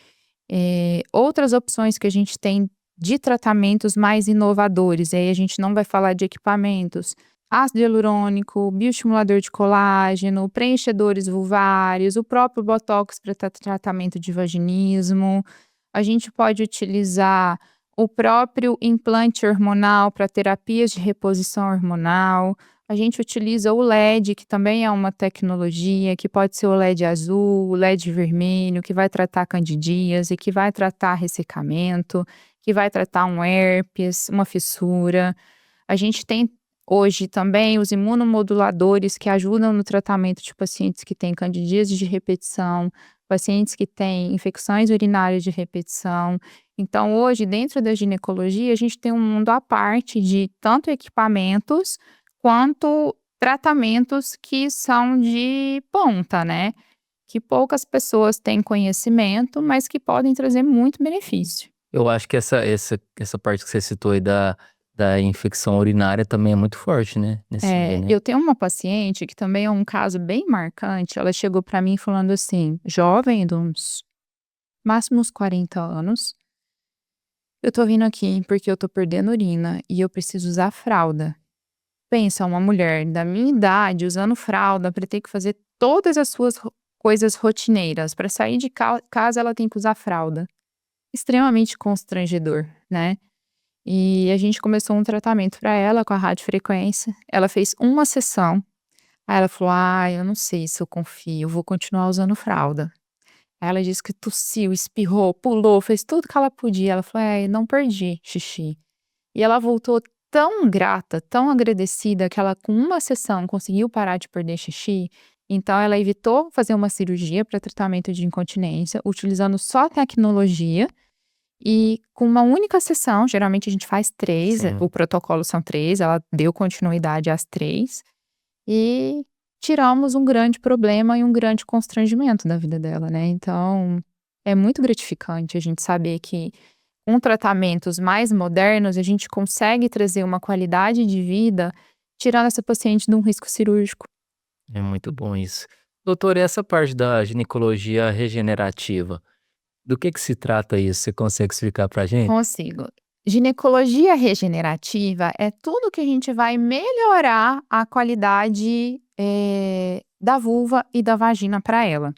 Outras opções que a gente tem de tratamentos mais inovadores, aí a gente não vai falar de equipamentos, ácido hialurônico, bioestimulador de colágeno, preenchedores vulvários, o próprio botox para tratamento de vaginismo. A gente pode utilizar o próprio implante hormonal para terapias de reposição hormonal. A gente utiliza o LED, que também é uma tecnologia, que pode ser o LED azul, o LED vermelho, que vai tratar candidíase, que vai tratar ressecamento, que vai tratar um herpes, uma fissura. A gente tem hoje também os imunomoduladores que ajudam no tratamento de pacientes que têm candidíase de repetição, pacientes que têm infecções urinárias de repetição. Então, hoje, dentro da ginecologia, a gente tem um mundo à parte de tanto equipamentos quanto tratamentos que são de ponta, né? Que poucas pessoas têm conhecimento, mas que podem trazer muito benefício. Eu acho que essa parte que você citou aí da infecção urinária também é muito forte, né, nesse meio, né? Eu tenho uma paciente que também é um caso bem marcante. Ela chegou para mim falando assim, jovem, de uns máximo uns 40 anos. Eu tô vindo aqui porque eu tô perdendo urina e eu preciso usar fralda. Pensa, uma mulher da minha idade usando fralda para ter que fazer todas as suas coisas rotineiras. Para sair de casa, ela tem que usar fralda. Extremamente constrangedor, né? E a gente começou um tratamento para ela com a radiofrequência. Ela fez uma sessão. Aí ela falou: "Ah, eu não sei se eu confio, eu vou continuar usando fralda". Aí ela disse que tossiu, espirrou, pulou, fez tudo que ela podia. Ela falou: não perdi xixi". E ela voltou tão grata, tão agradecida, que ela com uma sessão conseguiu parar de perder xixi. Então ela evitou fazer uma cirurgia para tratamento de incontinência, utilizando só tecnologia e com uma única sessão, geralmente a gente faz 3, Sim. o protocolo são 3, ela deu continuidade às 3 e tiramos um grande problema e um grande constrangimento da vida dela, né. Então, é muito gratificante a gente saber que com tratamentos mais modernos, a gente consegue trazer uma qualidade de vida, tirando essa paciente de um risco cirúrgico. É muito bom isso. Doutor, e essa parte da ginecologia regenerativa, do que se trata isso? Você consegue explicar pra gente? Consigo. Ginecologia regenerativa é tudo que a gente vai melhorar a qualidade, da vulva e da vagina para ela.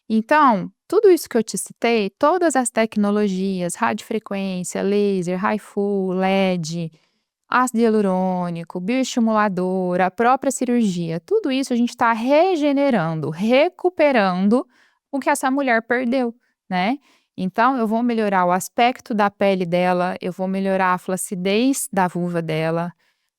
Então, tudo isso que eu te citei, todas as tecnologias, radiofrequência, laser, HIFU, LED, ácido hialurônico, bioestimulador, a própria cirurgia, tudo isso a gente está regenerando, recuperando o que essa mulher perdeu, né. Então eu vou melhorar o aspecto da pele dela, eu vou melhorar a flacidez da vulva dela.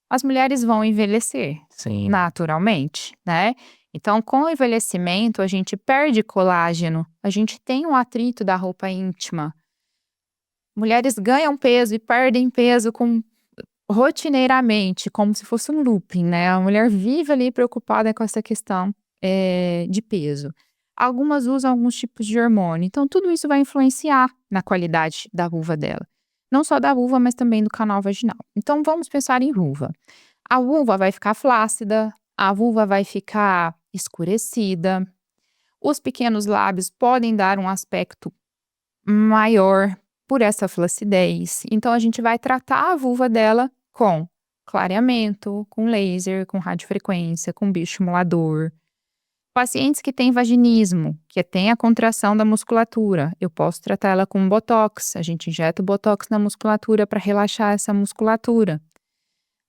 As mulheres vão envelhecer, Sim, naturalmente, né. Então com o envelhecimento a gente perde colágeno, a gente tem um atrito da roupa íntima. Mulheres ganham peso e perdem peso rotineiramente, como se fosse um looping, né, a mulher vive ali preocupada com essa questão, de peso. Algumas usam alguns tipos de hormônio, então tudo isso vai influenciar na qualidade da vulva dela. Não só da vulva, mas também do canal vaginal. Então vamos pensar em vulva. A vulva vai ficar flácida, a vulva vai ficar escurecida, os pequenos lábios podem dar um aspecto maior por essa flacidez. Então a gente vai tratar a vulva dela com clareamento, com laser, com radiofrequência, com bioestimulador. Pacientes que têm vaginismo, que tem a contração da musculatura, eu posso tratar ela com botox. A gente injeta o botox na musculatura para relaxar essa musculatura.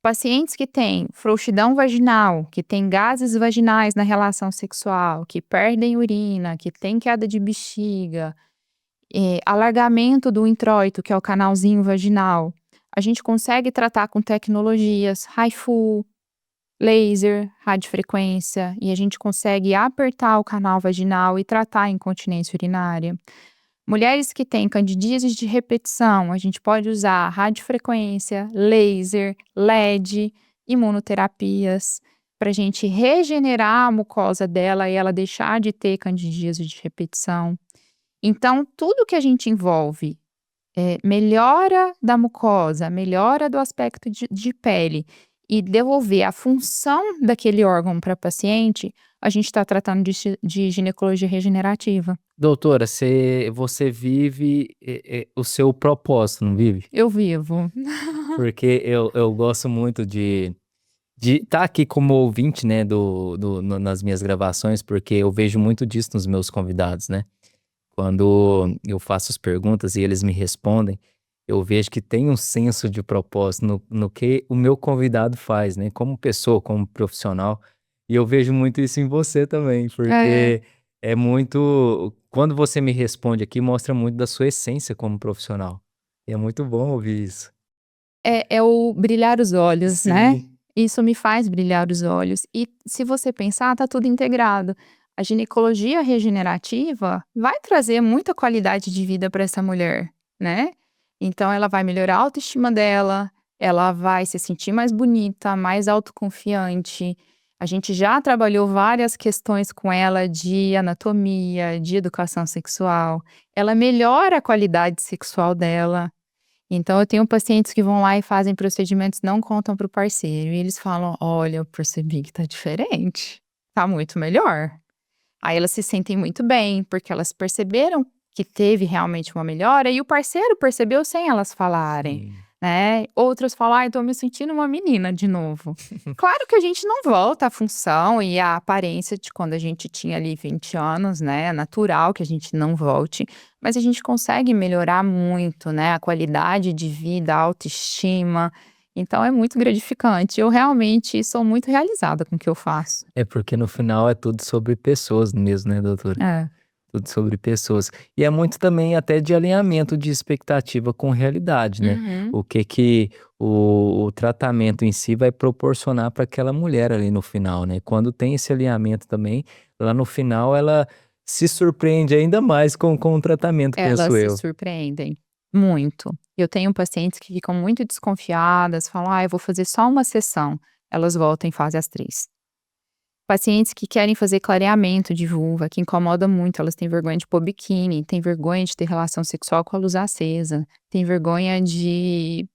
Pacientes que têm frouxidão vaginal, que têm gases vaginais na relação sexual, que perdem urina, que têm queda de bexiga, alargamento do introito, que é o canalzinho vaginal, a gente consegue tratar com tecnologias HIFU, laser, radiofrequência, e a gente consegue apertar o canal vaginal e tratar a incontinência urinária. Mulheres que têm candidíases de repetição, a gente pode usar radiofrequência, laser, LED, imunoterapias, para a gente regenerar a mucosa dela e ela deixar de ter candidíase de repetição. Então, tudo que a gente envolve, melhora da mucosa, melhora do aspecto de pele e devolver a função daquele órgão para a paciente, a gente está tratando de ginecologia regenerativa. doutora, você vive, o seu propósito, não vive? Eu vivo. Porque eu gosto muito de estar aqui como ouvinte, né, nas minhas gravações, porque eu vejo muito disso nos meus convidados, né. Quando eu faço as perguntas e eles me respondem, eu vejo que tem um senso de propósito no que o meu convidado faz, né, como pessoa, como profissional. E eu vejo muito isso em você também, É. porque é muito quando você me responde aqui, mostra muito da sua essência como profissional. E é muito bom ouvir isso. É o brilhar os olhos, né. Sim. Isso me faz brilhar os olhos. E se você pensar, tá tudo integrado. A ginecologia regenerativa vai trazer muita qualidade de vida para essa mulher, né. Então ela vai melhorar a autoestima dela, ela vai se sentir mais bonita, mais autoconfiante. A gente já trabalhou várias questões com ela de anatomia, de educação sexual. Ela melhora a qualidade sexual dela. Então eu tenho pacientes que vão lá e fazem procedimentos, não contam para o parceiro, e eles falam: "Olha, eu percebi que tá diferente, tá muito melhor". Aí elas se sentem muito bem, porque elas perceberam que teve realmente uma melhora e o parceiro percebeu sem elas falarem, Sim. né. Outras falam: "Ai, tô me sentindo uma menina de novo". Claro que a gente não volta à função e à aparência de quando a gente tinha ali 20 anos, né, é natural que a gente não volte, mas a gente consegue melhorar muito, né, a qualidade de vida, a autoestima, então é muito gratificante. Eu realmente sou muito realizada com o que eu faço. É porque no final é tudo sobre pessoas mesmo, né, doutora? É. Tudo sobre pessoas. E é muito também até de alinhamento de expectativa com realidade, né? Uhum. O que que o tratamento em si vai proporcionar para aquela mulher ali no final, né? Quando tem esse alinhamento também, lá no final ela se surpreende ainda mais com o tratamento, Elas penso se eu. surpreendem, muito. Eu tenho pacientes que ficam muito desconfiadas, falam: "Ah, eu vou fazer só uma sessão", elas voltam e fazem as 3. Pacientes que querem fazer clareamento de vulva, que incomoda muito, elas têm vergonha de pôr biquíni, têm vergonha de ter relação sexual com a luz acesa, têm vergonha de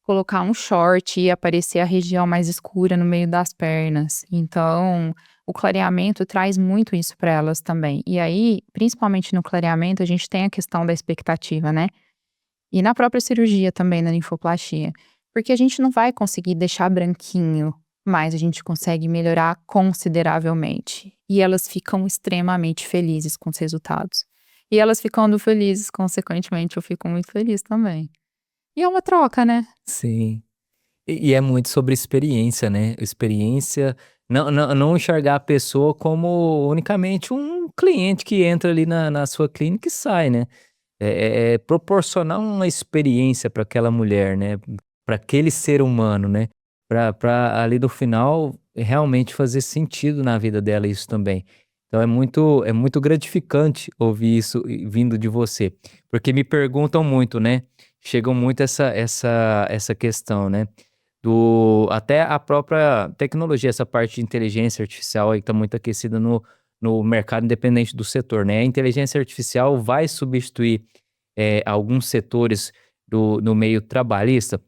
colocar um short e aparecer a região mais escura no meio das pernas. Então, o clareamento traz muito isso para elas também. E aí, principalmente no clareamento, a gente tem a questão da expectativa, né? E na própria cirurgia também, na linfoplastia. Porque a gente não vai conseguir deixar branquinho, mas a gente consegue melhorar consideravelmente. E elas ficam extremamente felizes com os resultados. E elas ficando felizes, consequentemente, eu fico muito feliz também. E é uma troca, né? Sim. E é muito sobre experiência, né? Experiência, não enxergar a pessoa como unicamente um cliente que entra ali na sua clínica e sai, né? É proporcionar uma experiência para aquela mulher, né, para aquele ser humano, né, para ali no final realmente fazer sentido na vida dela isso também. Então é muito gratificante ouvir isso vindo de você, porque me perguntam muito, né, chegam muito essa questão, né, do até a própria tecnologia, essa parte de inteligência artificial aí que tá muito aquecida no mercado independente do setor, né. A inteligência artificial vai substituir, alguns setores do meio trabalhista?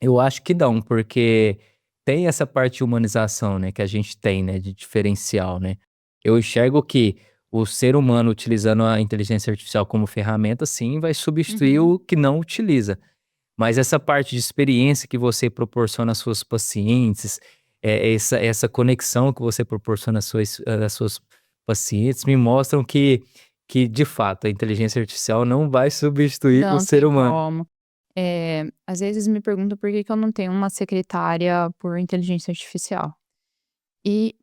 Eu acho que não, porque tem essa parte de humanização, né, que a gente tem, né, de diferencial, né. Eu enxergo que o ser humano utilizando a inteligência artificial como ferramenta, sim, vai substituir Uhum. o que não utiliza. Mas essa parte de experiência que você proporciona às suas pacientes, essa conexão que você proporciona às suas pacientes, me mostram que de fato a inteligência artificial não vai substituir o Não ser tem humano. como. Às vezes me perguntam por que que eu não tenho uma secretária por inteligência artificial. E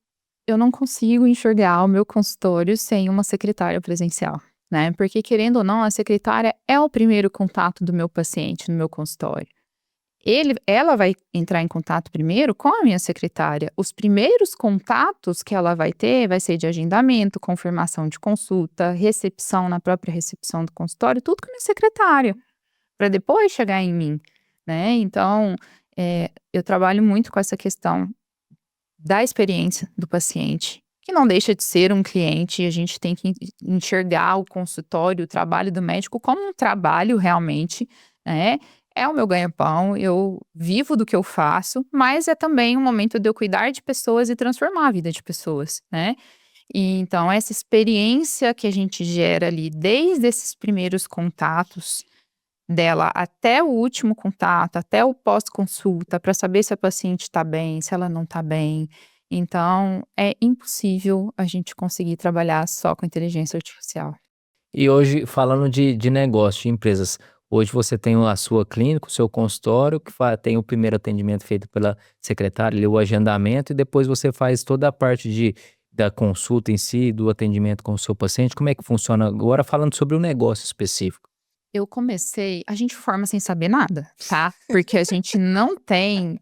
eu não consigo enxergar o meu consultório sem uma secretária presencial, né? Porque querendo ou não, a secretária é o primeiro contato do meu paciente no meu consultório. Ela vai entrar em contato primeiro com a minha secretária. Os primeiros contatos que ela vai ser de agendamento, confirmação de consulta, recepção na própria recepção do consultório, tudo com a minha secretária, para depois chegar em mim, né? Então, eu trabalho muito com essa questão da experiência do paciente, que não deixa de ser um cliente, e a gente tem que enxergar o consultório, o trabalho do médico como um trabalho realmente, né. É o meu ganha-pão, eu vivo do que eu faço, mas é também um momento de eu cuidar de pessoas e transformar a vida de pessoas, né. E então essa experiência que a gente gera ali, desde esses primeiros contatos dela até o último contato, até o pós-consulta, para saber se a paciente está bem, se ela não está bem. Então, é impossível a gente conseguir trabalhar só com inteligência artificial. E hoje, falando de negócio, de empresas, hoje você tem a sua clínica, o seu consultório, que tem o primeiro atendimento feito pela secretária, ali, o agendamento, e depois você faz toda a parte da consulta em si, do atendimento com o seu paciente. Como é que funciona agora, falando sobre o negócio específico? A gente forma sem saber nada, tá? Porque a gente não tem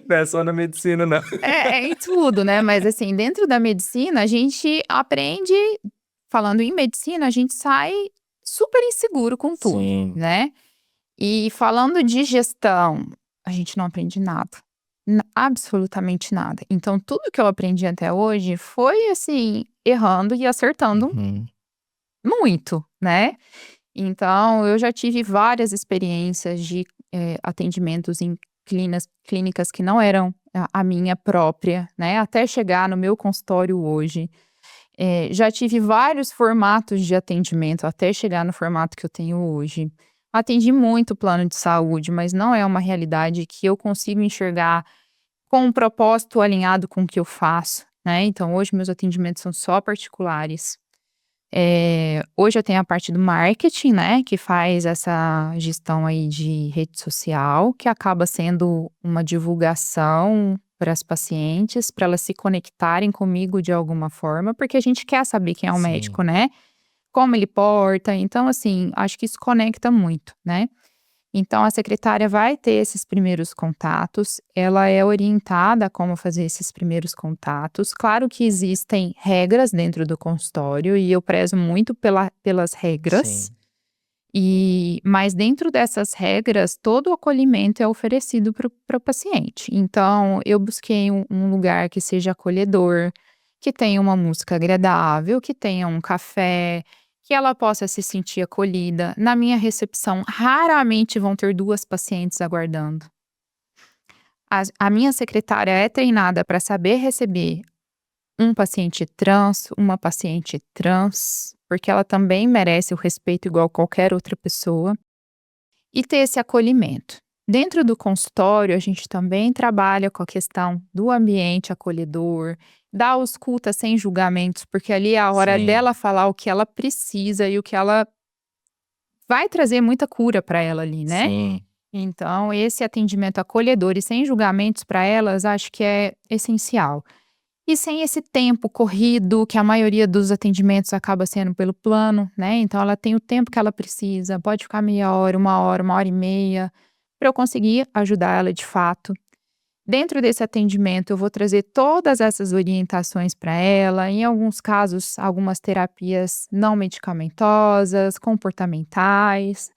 Não é só na medicina, não. é em tudo, né, mas assim, dentro da medicina a gente aprende falando em medicina, a gente sai super inseguro com tudo, Sim. né. E falando de gestão, a gente não aprende nada, absolutamente nada. Então tudo que eu aprendi até hoje foi, assim, errando e acertando Uhum. muito, né. Então eu já tive várias experiências de, atendimentos em clínicas que não eram a minha própria, né, até chegar no meu consultório hoje. Já tive vários formatos de atendimento até chegar no formato que eu tenho hoje. Atendi muito plano de saúde, mas não é uma realidade que eu consigo enxergar com um propósito alinhado com o que eu faço, né. Então hoje meus atendimentos são só particulares. Hoje eu tenho a parte do marketing, né, que faz essa gestão aí de rede social, que acaba sendo uma divulgação para as pacientes, para elas se conectarem comigo de alguma forma, porque a gente quer saber quem é o médico, Sim. né, como ele porta, então assim, acho que isso conecta muito, né. Então a secretária vai ter esses primeiros contatos, ela é orientada a como fazer esses primeiros contatos. Claro que existem regras dentro do consultório e eu prezo muito pelas regras, Sim. mas dentro dessas regras, todo o acolhimento é oferecido para o paciente. Então eu busquei um lugar que seja acolhedor, que tenha uma música agradável, que tenha um café, que ela possa se sentir acolhida. Na minha recepção, raramente vão ter 2 pacientes aguardando. A minha secretária é treinada para saber receber um paciente trans, uma paciente trans, porque ela também merece o respeito igual qualquer outra pessoa, e ter esse acolhimento. Dentro do consultório, a gente também trabalha com a questão do ambiente acolhedor, da ausculta sem julgamentos, porque ali é a hora Sim, dela falar o que ela precisa e o que ela vai trazer muita cura para ela ali, né. sim, Então esse atendimento acolhedor e sem julgamentos para elas, acho que é essencial. E sem esse tempo corrido, que a maioria dos atendimentos acaba sendo pelo plano, né, então ela tem o tempo que ela precisa, pode ficar meia hora, 1 hora e meia, para eu conseguir ajudar ela de fato. Dentro desse atendimento, eu vou trazer todas essas orientações para ela, em alguns casos, algumas terapias não medicamentosas, comportamentais,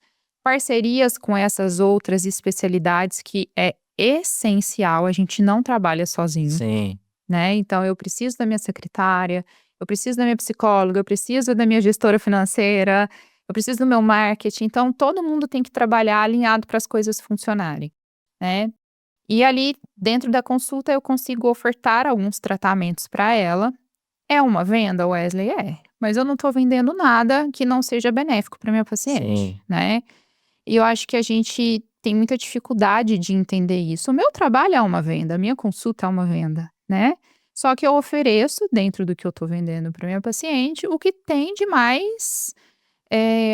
parcerias com essas outras especialidades que é essencial, a gente não trabalha sozinho, sim. né? Então, eu preciso da minha secretária, eu preciso da minha psicóloga, eu preciso da minha gestora financeira, eu preciso do meu marketing. Então, todo mundo tem que trabalhar alinhado para as coisas funcionarem, né? E ali, dentro da consulta, eu consigo ofertar alguns tratamentos para ela. É uma venda, Wesley? É. Mas eu não estou vendendo nada que não seja benéfico para minha paciente, Sim, né? E eu acho que a gente tem muita dificuldade de entender isso. O meu trabalho é uma venda, a minha consulta é uma venda, né? Só que eu ofereço, dentro do que eu estou vendendo para minha paciente, o que tem de mais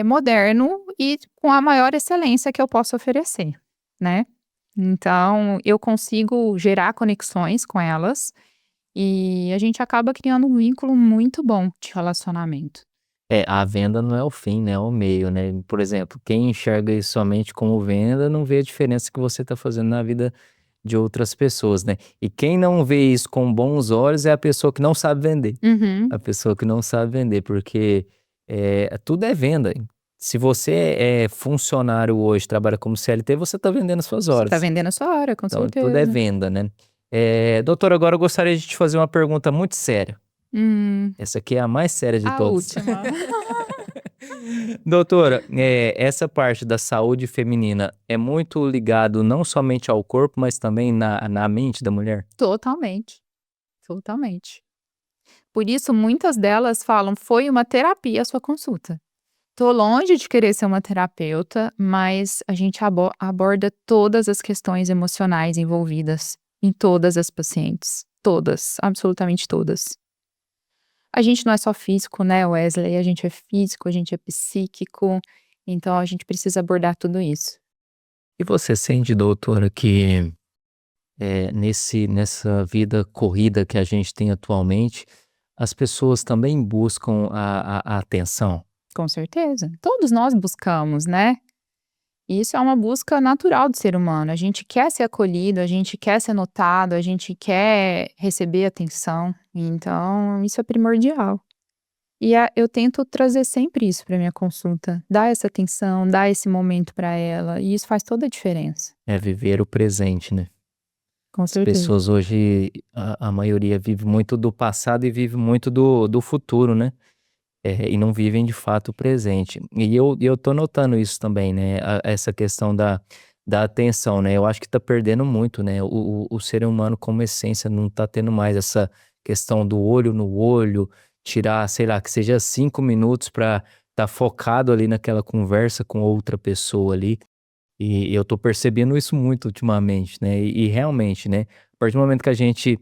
moderno e com a maior excelência que eu posso oferecer, né? Então, eu consigo gerar conexões com elas e a gente acaba criando um vínculo muito bom de relacionamento. é, a venda não é o fim, né, é o meio, né. Por exemplo, quem enxerga isso somente como venda, não vê a diferença que você está fazendo na vida de outras pessoas, né. E quem não vê isso com bons olhos é a pessoa que não sabe vender. Uhum. A pessoa que não sabe vender, porque, tudo é venda. Se você é funcionário hoje, trabalha como CLT, você está vendendo suas Você está horas. vendendo a sua hora, com Então tudo é certeza. venda, né. Doutora, agora eu gostaria de te fazer uma pergunta muito séria. Hum, Essa aqui é a mais séria de a todas. última. Doutora, essa parte da saúde feminina é muito ligado não somente ao corpo, mas também na mente da mulher? Totalmente, totalmente. Por isso, muitas delas falam: "Foi uma terapia a sua consulta". Tô longe de querer ser uma terapeuta, mas a gente aborda todas as questões emocionais envolvidas em todas as pacientes. Todas, absolutamente todas. A gente não é só físico, né, Wesley? A gente é físico, a gente é psíquico, então a gente precisa abordar tudo isso. E você sente, doutora, que, nessa vida corrida que a gente tem atualmente, as pessoas também buscam a atenção? Com certeza. Todos nós buscamos, né? E isso é uma busca natural do ser humano. A gente quer ser acolhido, a gente quer ser notado, a gente quer receber atenção. Então, isso é primordial. Eu tento trazer sempre isso para minha consulta, dar essa atenção, dar esse momento para ela, e isso faz toda a diferença. É viver o presente, né? Com As certeza. pessoas hoje, a maioria vive muito do passado e vive muito do futuro, né? E não vivem de fato o presente. E eu tô notando isso também, né, essa questão da atenção, né, eu acho que tá perdendo muito, né, o ser humano como essência não tá tendo mais essa questão do olho no olho, tirar, sei lá, que seja 5 minutos pra estar focado ali naquela conversa com outra pessoa ali, e eu tô percebendo isso muito ultimamente, né, e realmente, né, a partir do momento que a gente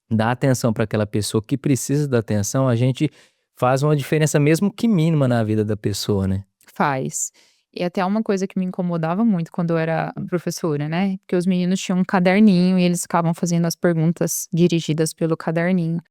dá atenção para aquela pessoa que precisa da atenção, a gente faz uma diferença mesmo que mínima na vida da pessoa, né. Faz. E até uma coisa que me incomodava muito quando eu era professora, né, porque os meninos tinham um caderninho e eles ficavam fazendo as perguntas dirigidas pelo caderninho.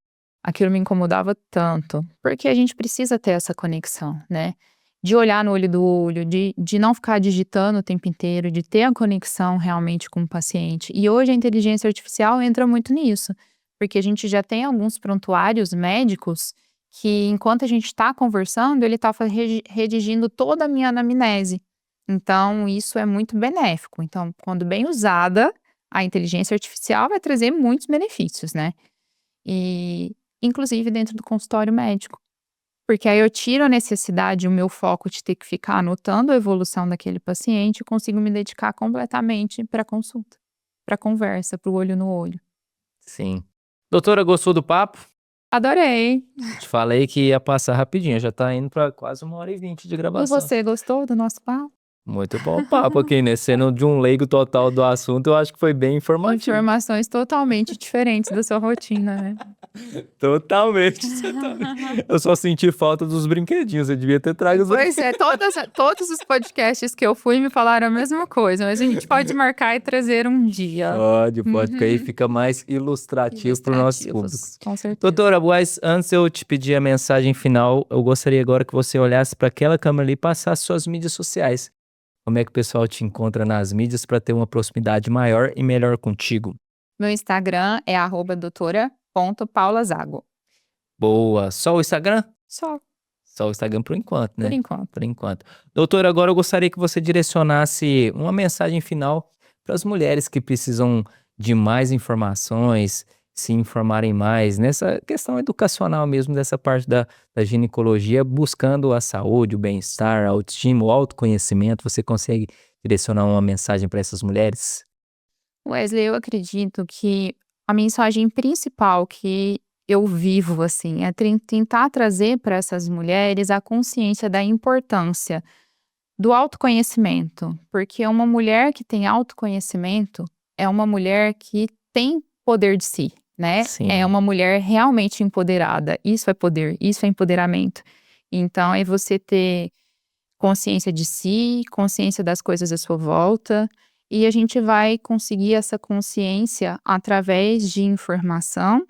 Aquilo me incomodava tanto, porque a gente precisa ter essa conexão, né, de olhar no olho do olho, de não ficar digitando o tempo inteiro, de ter a conexão realmente com o paciente. E hoje a inteligência artificial entra muito nisso, porque a gente já tem alguns prontuários médicos que, enquanto a gente está conversando, ele está redigindo toda a minha anamnese. Então isso é muito benéfico. Então, quando bem usada, a inteligência artificial vai trazer muitos benefícios, né. E, inclusive dentro do consultório médico, porque aí eu tiro a necessidade, o meu foco de ter que ficar anotando a evolução daquele paciente e consigo me dedicar completamente para a consulta, para a conversa, para o olho no olho. Sim. Doutora, gostou do papo? Adorei. Te falei que ia passar rapidinho, já tá indo pra quase 1h20 de E gravação. você gostou do nosso papo? Muito bom o papo aqui, né? Sendo de um leigo total do assunto, eu acho que foi bem informativo. Informações totalmente diferentes da sua rotina, né? Totalmente. Eu só senti falta dos brinquedinhos, eu devia ter trago os Pois é, todos os podcasts que eu fui me falaram a mesma coisa, mas a gente pode marcar e trazer um dia. Pode, porque aí fica mais ilustrativo para o nosso público. Ilustrativos, com certeza. Doutora, mas antes eu te pedir a mensagem final, eu gostaria agora que você olhasse para aquela câmera ali e passasse suas mídias sociais. Como é que o pessoal te encontra nas mídias para ter uma proximidade maior e melhor contigo? Meu Instagram é @doutora.paulazago. Boa. Só o Instagram? Só, Só o Instagram por enquanto, né? por enquanto. Por enquanto. Doutora, agora eu gostaria que você direcionasse uma mensagem final para as mulheres que precisam de mais informações, se informarem mais nessa questão educacional mesmo, dessa parte da ginecologia, buscando a saúde, o bem-estar, a autoestima, o autoconhecimento. Você consegue direcionar uma mensagem para essas mulheres? Wesley, eu acredito que a mensagem principal que eu vivo, assim, é tentar trazer para essas mulheres a consciência da importância do autoconhecimento, porque uma mulher que tem autoconhecimento é uma mulher que tem poder de si, né? Sim. É uma mulher realmente empoderada. Isso é poder, isso é empoderamento. Então, é você ter consciência de si, consciência das coisas à sua volta, e a gente vai conseguir essa consciência através de informação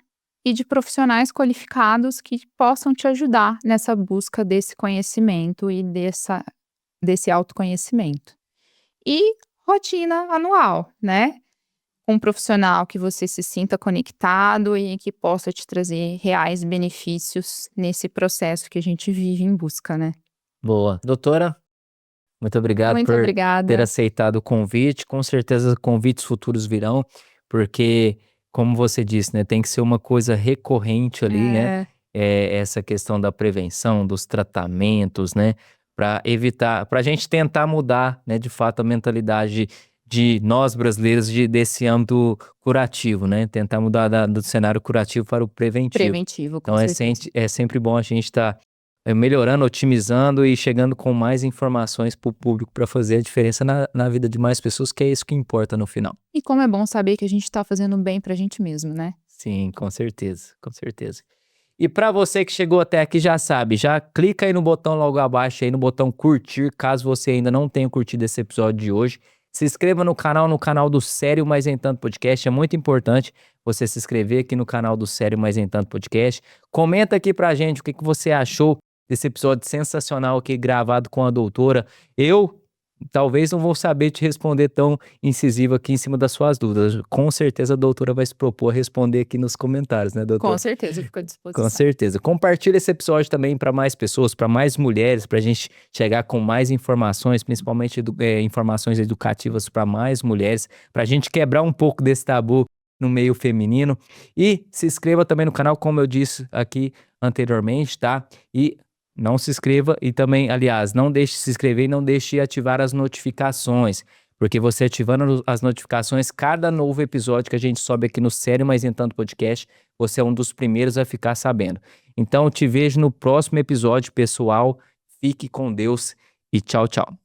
e de profissionais qualificados que possam te ajudar nessa busca desse conhecimento e desse autoconhecimento. E rotina anual, né? Um profissional que você se sinta conectado e que possa te trazer reais benefícios nesse processo que a gente vive em busca, né? Boa. Doutora, muito obrigado Muito por obrigada. ter aceitado o convite. Com certeza convites futuros virão, porque, como você disse, né, tem que ser uma coisa recorrente ali, né? Essa questão da prevenção, dos tratamentos, né? Para evitar, para a gente tentar mudar, né, de fato, a mentalidade de nós brasileiros desse âmbito curativo, né? Tentar mudar do cenário curativo para o preventivo. Preventivo, com Então certeza. é sempre bom a gente estar melhorando, otimizando e chegando com mais informações para o público para fazer a diferença na vida de mais pessoas, que é isso que importa no final. E como é bom saber que a gente tá fazendo bem pra gente mesmo, né? Sim, com certeza, com certeza. E para você que chegou até aqui, já sabe, já clica aí no botão logo abaixo, aí no botão curtir, caso você ainda não tenha curtido esse episódio de hoje. Se inscreva no canal do Sério Mais Em Tanto Podcast, é muito importante você se inscrever aqui no canal do Sério Mais Em Tanto Podcast. Comenta aqui pra gente o que você achou desse episódio sensacional aqui gravado com a doutora. Eu talvez não vou saber te responder tão incisivo aqui em cima das suas dúvidas. Com certeza a doutora vai se propor a responder aqui nos comentários, né, doutora? Com certeza, eu fico à disposição. Com certeza. Compartilha esse episódio também para mais pessoas, para mais mulheres, para a gente chegar com mais informações, principalmente informações educativas para mais mulheres, para a gente quebrar um pouco desse tabu no meio feminino. E se inscreva também no canal, como eu disse aqui anteriormente, tá? E não se inscreva e também, aliás, não deixe de se inscrever e não deixe de ativar as notificações, porque você ativando as notificações, cada novo episódio que a gente sobe aqui no Sério Mais Em Tanto Podcast, você é um dos primeiros a ficar sabendo. Então, eu te vejo no próximo episódio, pessoal. Fique com Deus e tchau, tchau.